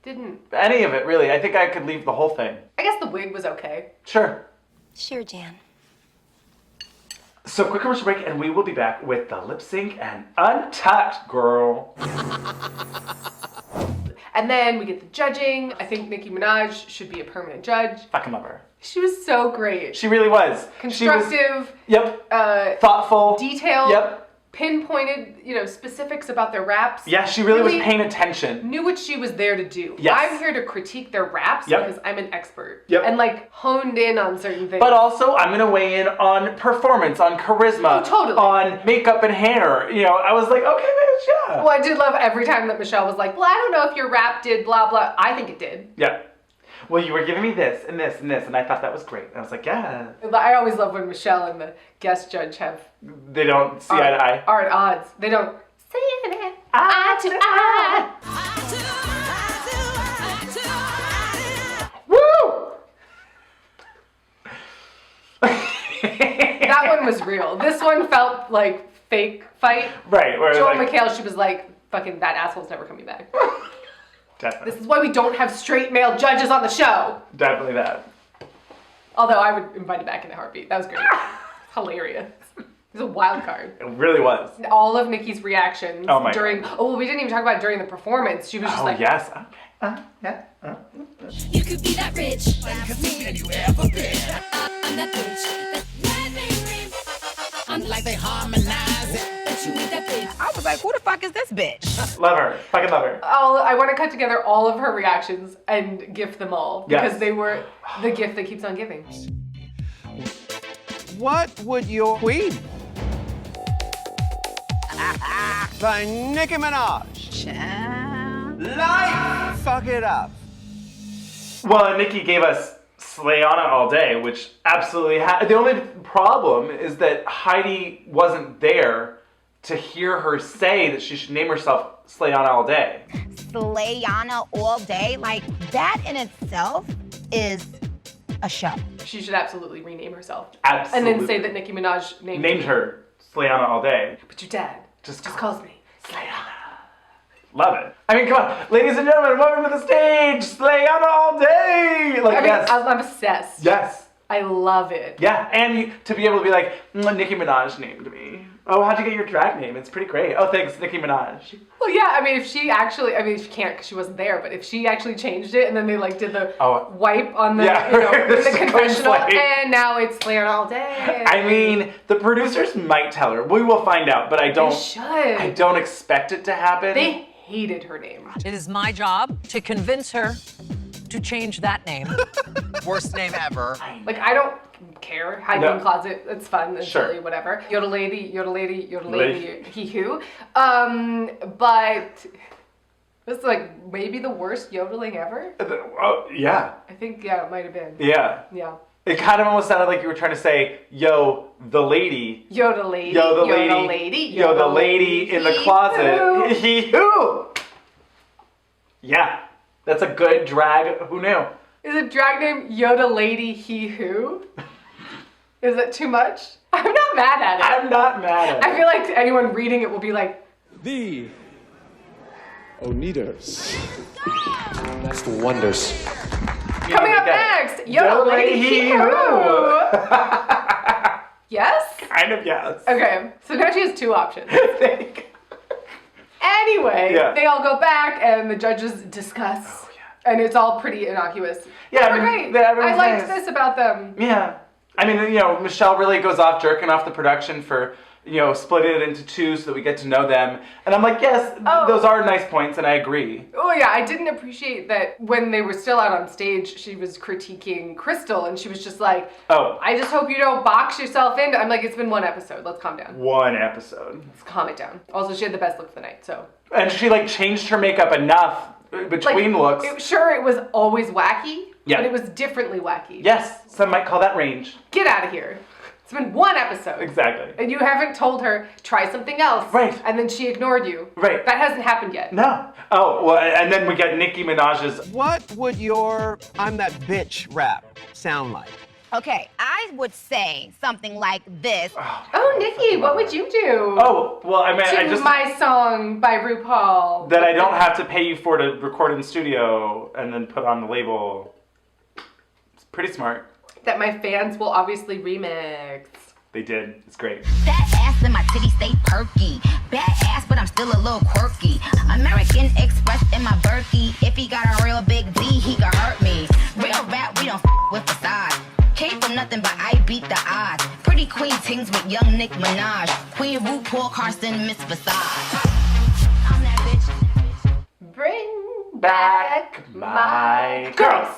Didn't. Any of it, really. I think I could leave the whole thing. I guess the wig was okay. Sure. Sure, Jan. So quick commercial break, and we will be back with the lip sync and Untucked, girl. And then we get the judging. I think Nicki Minaj should be a permanent judge. Fucking love her. She was so great. She really was. Constructive. Thoughtful. Detailed. Yep. Pinpointed, specifics about their raps. Yeah, she really was paying attention. Knew what she was there to do. Yes. I'm here to critique their raps because I'm an expert. Yep. And honed in on certain things. But also, I'm going to weigh in on performance, on charisma. Oh, totally. On makeup and hair. I was like, okay, bitch, yeah. Well, I did love every time that Michelle was like, well, I don't know if your rap did blah, blah. I think it did. Yeah. Well, you were giving me this and this and this, and I thought that was great. And I was like, yeah. I always love when Michelle and the guest judge They don't see eye to eye. Are at odds. They don't see it eye to eye. Woo! That one was real. This one felt like fake fight. Right. Where Joel McHale, she was like, fucking that asshole's never coming back. Definitely. This is why we don't have straight male judges on the show. Definitely that. Although I would invite it back in a heartbeat. That was great. Hilarious. It was a wild card. It really was. All of Nikki's reactions during. Oh, well, we didn't even talk about it during the performance. She was just like, yes. You could be that rich. Than you ever been. I'm that bitch. I'm like they harmonize it. But you with that bitch. I was like, who the fuck is this bitch? Love her. Fucking love her. I want to cut together all of her reactions and gift them all. Because they were the gift that keeps on giving. What would your queen? By Nicki Minaj. Life! Fuck it up. Well, Nikki gave us Slayana all day, which absolutely the only problem is that Heidi wasn't there to hear her say that she should name herself Slayana all day. Slayana all day? Like, that in itself is a show. She should absolutely rename herself. Absolutely. And then say that Nicki Minaj named her Slayana all day. But your dad just calls me Slayana. Love it. I mean, come on. Ladies and gentlemen, welcome to the stage. Slayana all day. Like, yes. I'm obsessed. Yes. I love it. Yeah, and to be able to be like, Nicki Minaj named me. Oh, how'd you get your drag name? It's pretty great. Oh, thanks, Nicki Minaj. Well, yeah, I mean, if she actually, I mean, she can't because she wasn't there, but if she actually changed it and then they like did the wipe on the, the confessional, and now it's Slayana all day. I mean, the producers might tell her. We will find out, but I don't. They should. I don't expect it to happen. They hated her name. It is my job to convince her to change that name. Worst name ever. Like, I don't care. Hide in closet. It's fun and Sure. silly, whatever. Yodel lady, he who. But it's like maybe the worst yodeling ever. Yeah. I think, yeah, it might have been. Yeah. Yeah. It kind of almost sounded like you were trying to say, yo, the lady. Yodel lady. Yo, the lady. Yodel lady. Yo, the lady in the closet. He who. Yeah. That's a good drag. Who knew? Is a drag name Yoda Lady He Who? Is it too much? I'm not mad at it. I'm not mad at it. I feel like anyone reading it will be like, The Oneaters. That's the wonders. coming up next, Yoda Lady He Who. Yes? Kind of yes. Okay, so now she has two options. Anyway, they all go back and the judges discuss. Oh, yeah. And it's all pretty innocuous. Yeah, They were great. I liked this about them. Yeah. I mean, Michelle really goes off jerking off the production for, splitting it into two so that we get to know them. And I'm like, yes, those are nice points, and I agree. Oh yeah, I didn't appreciate that when they were still out on stage, she was critiquing Crystal, and she was just like, I just hope you don't box yourself in. I'm like, it's been one episode, let's calm down. One episode. Let's calm it down. Also, she had the best look of the night, so. And she, changed her makeup enough between looks. It was always wacky, Yeah. but it was differently wacky. Yes, some might call that range. Get out of here. It's been one episode. Exactly. And you haven't told her, try something else. Right. And then she ignored you. Right. That hasn't happened yet. No. Oh, well, and then we get Nicki Minaj's. What would your I'm that bitch rap sound like? Okay, I would say something like this. Oh, Nikki, what would you do? Oh, well, I mean, My Song by RuPaul. That I don't have to pay you for to record in the studio and then put on the label. It's pretty smart. That my fans will obviously remix. They did. It's great. That ass and my titties stay perky. Bad ass, but I'm still a little quirky. American Express in my Berkey. If he got a real big D, he could hurt me. Real rap, we don't with facade. Came from nothing, but I beat the odds. Pretty queen tings with young Nick Minaj. Queen RuPaul, Carson, Miss Facade. I'm that bitch. Bring back my girls.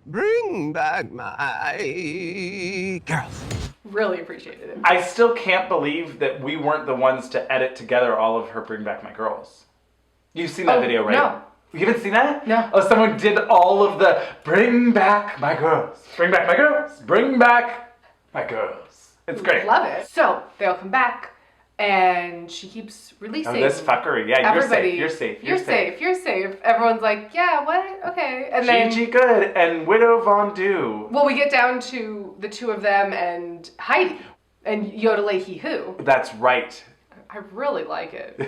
Bring back my girls. Really appreciated it. I still can't believe that we weren't the ones to edit together all of her Bring Back My Girls. You've seen that video, right? No. You haven't seen that? No. Oh, someone did all of the Bring Back My Girls. Bring Back My Girls. Bring Back My Girls. It's great. Love it. So they all come back, and she keeps releasing. Oh, this fuckery. Yeah, everybody. You're safe. You're safe. Everyone's like, yeah, what? Okay. And then Gigi Good and Widow Von Du. Well, we get down to the two of them and Heidi and Yodel He Who. That's right. I really like it.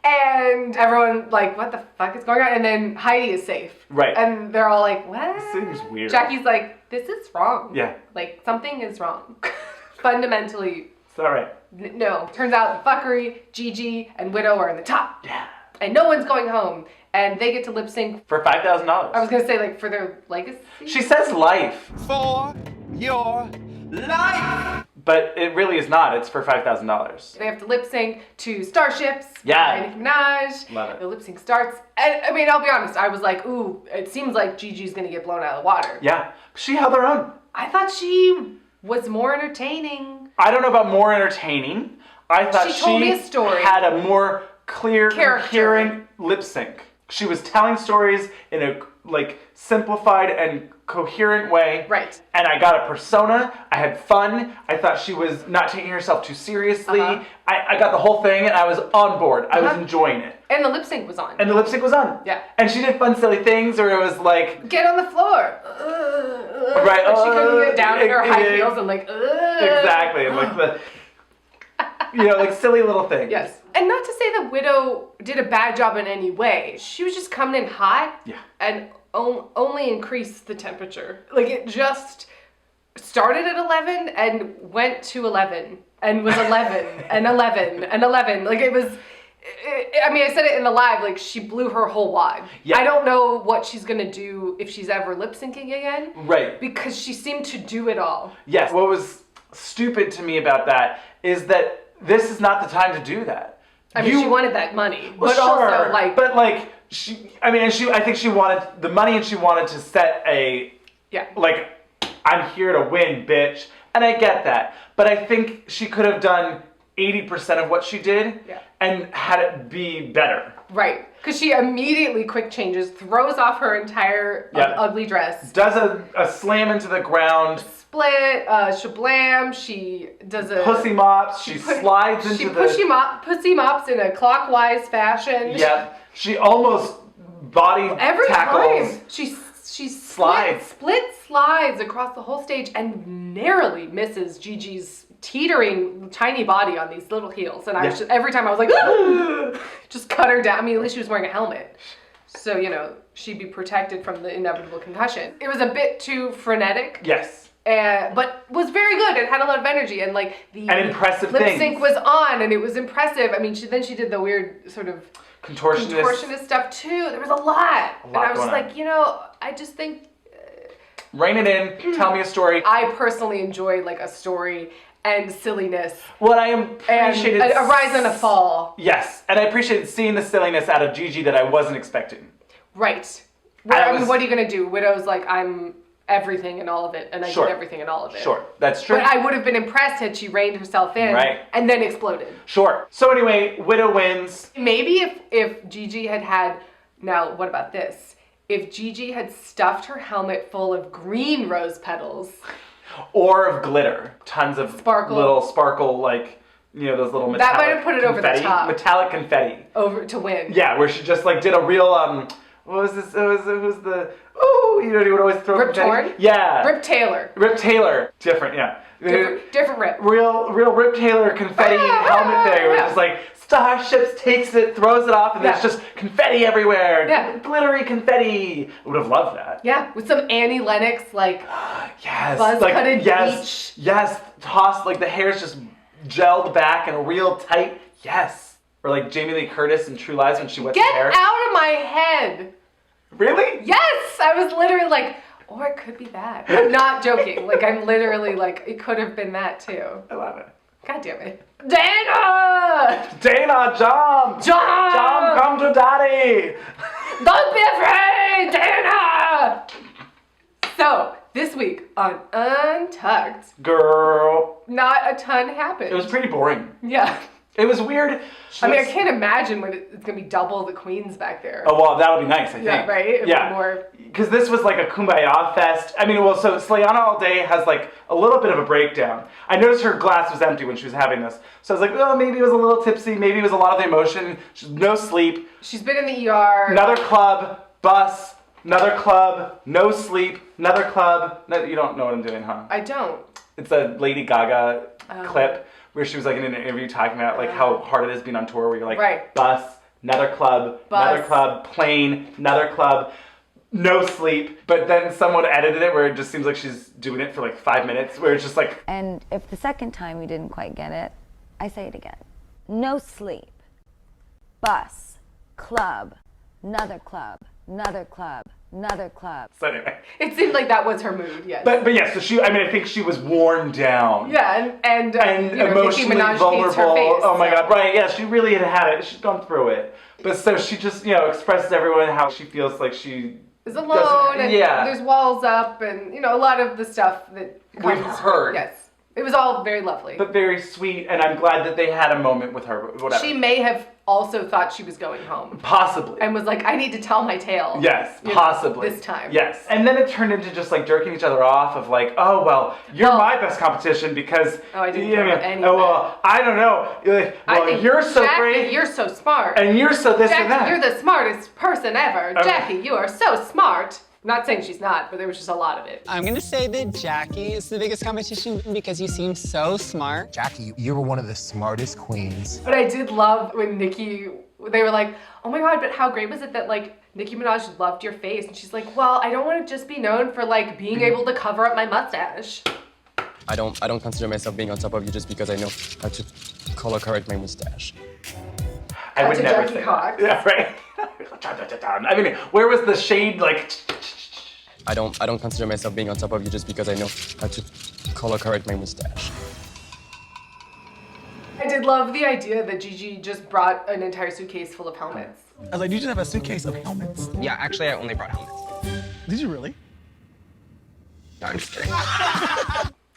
And everyone like, what the fuck is going on? And then Heidi is safe. Right. And they're all like, what? This seems weird. Jackie's like, this is wrong. Yeah. Like, something is wrong. Fundamentally. It's all right. No. Turns out the fuckery, Gigi, and Widow are in the top. Yeah. And no one's going home. And they get to lip sync. For $5,000. I was going to say, for their legacy. She says life. For your life. But it really is not. It's for $5,000. They have to lip sync to Starships. Yeah. By Nicki Minaj. Love it. The lip sync starts. And, I mean, I'll be honest. I was like, ooh, it seems like Gigi's going to get blown out of the water. Yeah. She held her own. I thought she was more entertaining. I don't know about more entertaining. I thought She told me a story. had a more clear, Character. coherent lip sync. She was telling stories in a simplified and coherent way. Right. And I got a persona. I had fun. I thought she was not taking herself too seriously. I got the whole thing and I was on board. I was enjoying it. And the lip sync was on. And the lip sync was on. Yeah. And she did fun, silly things where it was like... Get on the floor. Right. Like she couldn't get down in her high heels and Exactly. And like the... silly little things. Yes. And not to say that Widow did a bad job in any way. She was just coming in hot. Yeah. And only increased the temperature. Like, it just started at 11 and went to 11 and was 11 and 11 and 11. Like, it was... I mean, I said it in the live, like, she blew her whole wad. Yeah. I don't know what she's gonna do if she's ever lip syncing again. Right. Because she seemed to do it all. Yes. What was stupid to me about that is that this is not the time to do that. I mean, she wanted that money, but sure, also, like... But, like, I think she wanted the money and she wanted to set a... Yeah. Like, I'm here to win, bitch. And I get that. But I think she could have done 80% of what she did and had it be better. Right. Because she immediately quick changes, throws off her entire ugly dress. Does a slam into the ground. Split, shablam, she does a... Pussy mops, she slides into the... Pussy mops in a clockwise fashion. Yeah. She almost body Every tackles. time. She split slides across the whole stage and narrowly misses Gigi's teetering tiny body on these little heels. And I was just, every time I was like, ah! Just cut her down. I mean, at least she was wearing a helmet. So, you know, she'd be protected from the inevitable concussion. It was a bit too frenetic. Yes. But was very good. It had a lot of energy and like the impressive lip sync was on and it was impressive. I mean, she did the weird sort of contortionist stuff too. There was a lot. And I was like, you know, I just think... Rein it in. Tell me a story. I personally enjoy like a story and silliness. What I appreciated... And a rise and a fall. Yes. And I appreciated seeing the silliness out of Gigi that I wasn't expecting. Right. I mean, what are you going to do? Widow's like, I'm everything and all of it, and I did everything and all of it. Sure, that's true. But I would have been impressed had she reined herself in and then exploded. Sure. So anyway, Widow wins. Maybe if Gigi had... Now, what about this? If Gigi had stuffed her helmet full of green rose petals... Or of glitter. Tons of little sparkle, like, you know, those little metallic that might have put it confetti, over the top. Metallic confetti. Over to win. Yeah, where she just, like, did a real, what was this? It was the, you know, he would always throw Rip confetti. Torn? Yeah. Rip Taylor. Rip Taylor. Different, yeah. Different Rip. Real Rip Taylor confetti helmet thing where it's just like, Starships takes it, throws it off, and there's just confetti everywhere. Yeah. Glittery confetti. I would have loved that. Yeah, with some Annie Lennox, like, yes, buzz-cutted bleach. Yes, tossed, like the hair's just gelled back and real tight. Yes. Or like Jamie Lee Curtis in True Lies when she wets her hair. Get out of my head. Really? Yes! I was literally like, or it could be that. I'm not joking. Like, I'm literally like, it could have been that too. I love it. God damn it. Dana! Dana, jump! Jump, come to daddy! Don't be afraid, Dana! So, this week on Untucked... Girl. Not a ton happened. It was pretty boring. Yeah. It was weird. I mean, I can't imagine when it's going to be double the queens back there. Oh, well, that'll be nice, I think. Yeah, right? It'd be more... Because this was like a kumbaya fest. I mean, well, so Slayana All Day has like a little bit of a breakdown. I noticed her glass was empty when she was having this. So I was like, well, maybe it was a little tipsy. Maybe it was a lot of the emotion. No sleep. She's been in the ER. Another club, bus, another club, no sleep, another club. No, you don't know what I'm doing, huh? I don't. It's a Lady Gaga clip where she was like in an interview talking about like how hard it is being on tour where you're like bus, another club, another club, plane, another club. No sleep, but then someone edited it where it just seems like she's doing it for like 5 minutes, where it's just like... And if the second time you didn't quite get it, I say it again. No sleep. Bus. Club. Another club. Another club. Another club. So anyway. It seemed like that was her mood, yes. But yeah, so I think she was worn down. Yeah, and you know, emotionally Nicki Minaj vulnerable. hates her face, oh my God, right, yeah, she really had it. She'd gone through it. But so she just, you know, expresses to everyone how she feels like she... is alone, and there's walls up, and, you know, a lot of the stuff that comes... We've heard. Yes. It was all very lovely. But very sweet, and I'm glad that they had a moment with her, whatever. She may have also thought she was going home. Possibly. And was like, I need to tell my tale. Yes, possibly. This time. Yes. And then it turned into just like jerking each other off of like, oh, well, you're my best competition because... Oh, I didn't care about any of well, I don't know. You're like, well, I think you're so Jackie, great. You're so smart. And you're so this Jackie, and that. you're the smartest person ever. Okay. Jackie, you are so smart. Not saying she's not, but there was just a lot of it. I'm gonna say that Jackie is the biggest competition because you seem so smart. Jackie, you were one of the smartest queens. But I did love when Nicki, they were like, oh my God, but how great was it that like Nicki Minaj loved your face? And she's like, well, I don't want to just be known for like being able to cover up my mustache. I don't consider myself being on top of you just because I know how to color correct my mustache. I would never Jackie say Cox. that. Yeah, right. I mean, where was the shade like? I don't consider myself being on top of you just because I know how to color correct my mustache. I did love the idea that Gigi just brought an entire suitcase full of helmets. I was like, you just have a suitcase of helmets. Yeah, actually, I only brought helmets. Did you really? No, I'm just kidding.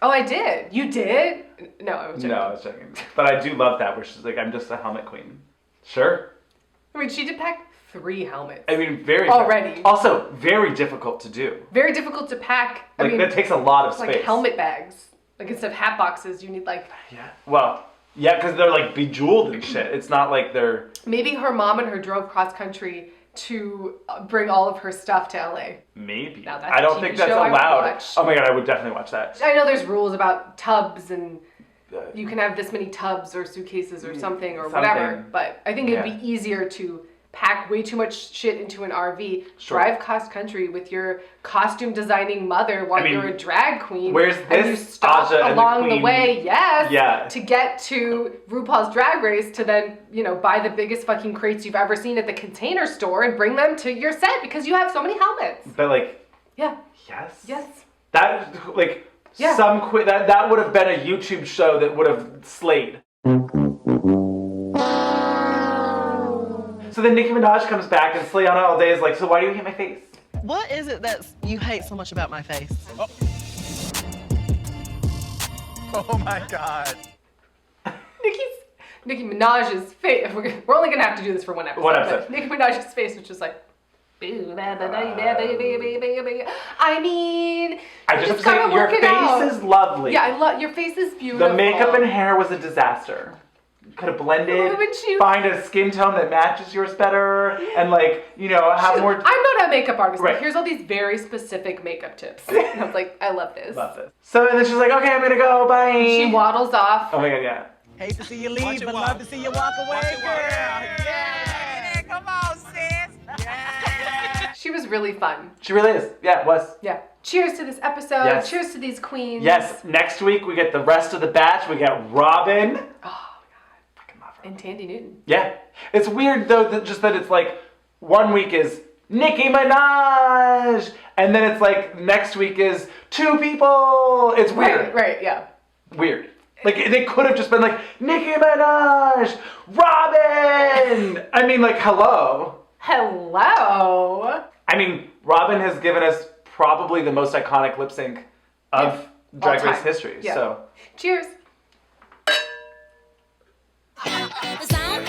Oh, I did. You did? No, I was joking. No, I was joking. But I do love that, where she's like, I'm just a helmet queen. Sure. I mean, she did pack 3 helmets. I mean, very already. Also, very difficult to do. Very difficult to pack. Like, I mean, that takes a lot of space. Like helmet bags. Like instead of hat boxes, you need like. Yeah. Well, yeah, because they're like bejeweled and shit. It's not like they're. Maybe her mom and her drove cross country to bring all of her stuff to LA. Maybe. Now that's I a don't TV think that's show I would allowed. watch. Oh my God, I would definitely watch that. I know there's rules about tubs and you can have this many tubs or suitcases or something or whatever, but I think it'd be easier to pack way too much shit into an RV, drive cross country with your costume designing mother while you're a drag queen. Where's and this you stop Aja and along the the queen? way, yes, Yeah. to get to RuPaul's Drag Race to then, you know, buy the biggest fucking crates you've ever seen at the Container Store and bring them to your set because you have so many helmets. But like. Yeah. Yes. Yes. That like Yeah. that would have been a YouTube show that would have slayed. So then Nicki Minaj comes back and Slayana all day is like, so why do you hate my face? What is it that you hate so much about my face? Oh my God. Nicki Minaj's face. We're only gonna have to do this for one episode. One episode. But Nicki Minaj's face was just like. I mean, I just have to gotta say, your work it out. face is lovely. Yeah, I love your face is beautiful. The makeup and hair was a disaster. Could have blended, find a skin tone that matches yours better, and like, you know, have more. I'm not a makeup artist, Right. but here's all these very specific makeup tips. And I was like, I love this. Love this. So and then she's like, okay, I'm gonna go, bye. She waddles off. Oh my God, yeah. Hate to see you leave, but love to see you walk away, girl. Yeah, come on, sis. Yeah. She was really fun. She really is. Yeah, it was. Yeah. Cheers to this episode. Yes. Cheers to these queens. Yes, next week we get the rest of the batch. We get Robin. And Tandy Newton. Yeah. It's weird though, that it's like, one week is Nicki Minaj, and then it's like, next week is 2 people. It's weird. Right, yeah. Weird. Like, they could have just been like, Nicki Minaj, Robin! I mean, like, hello. Hello. I mean, Robin has given us probably the most iconic lip sync of Drag Race history, Yeah. so. Cheers. The sound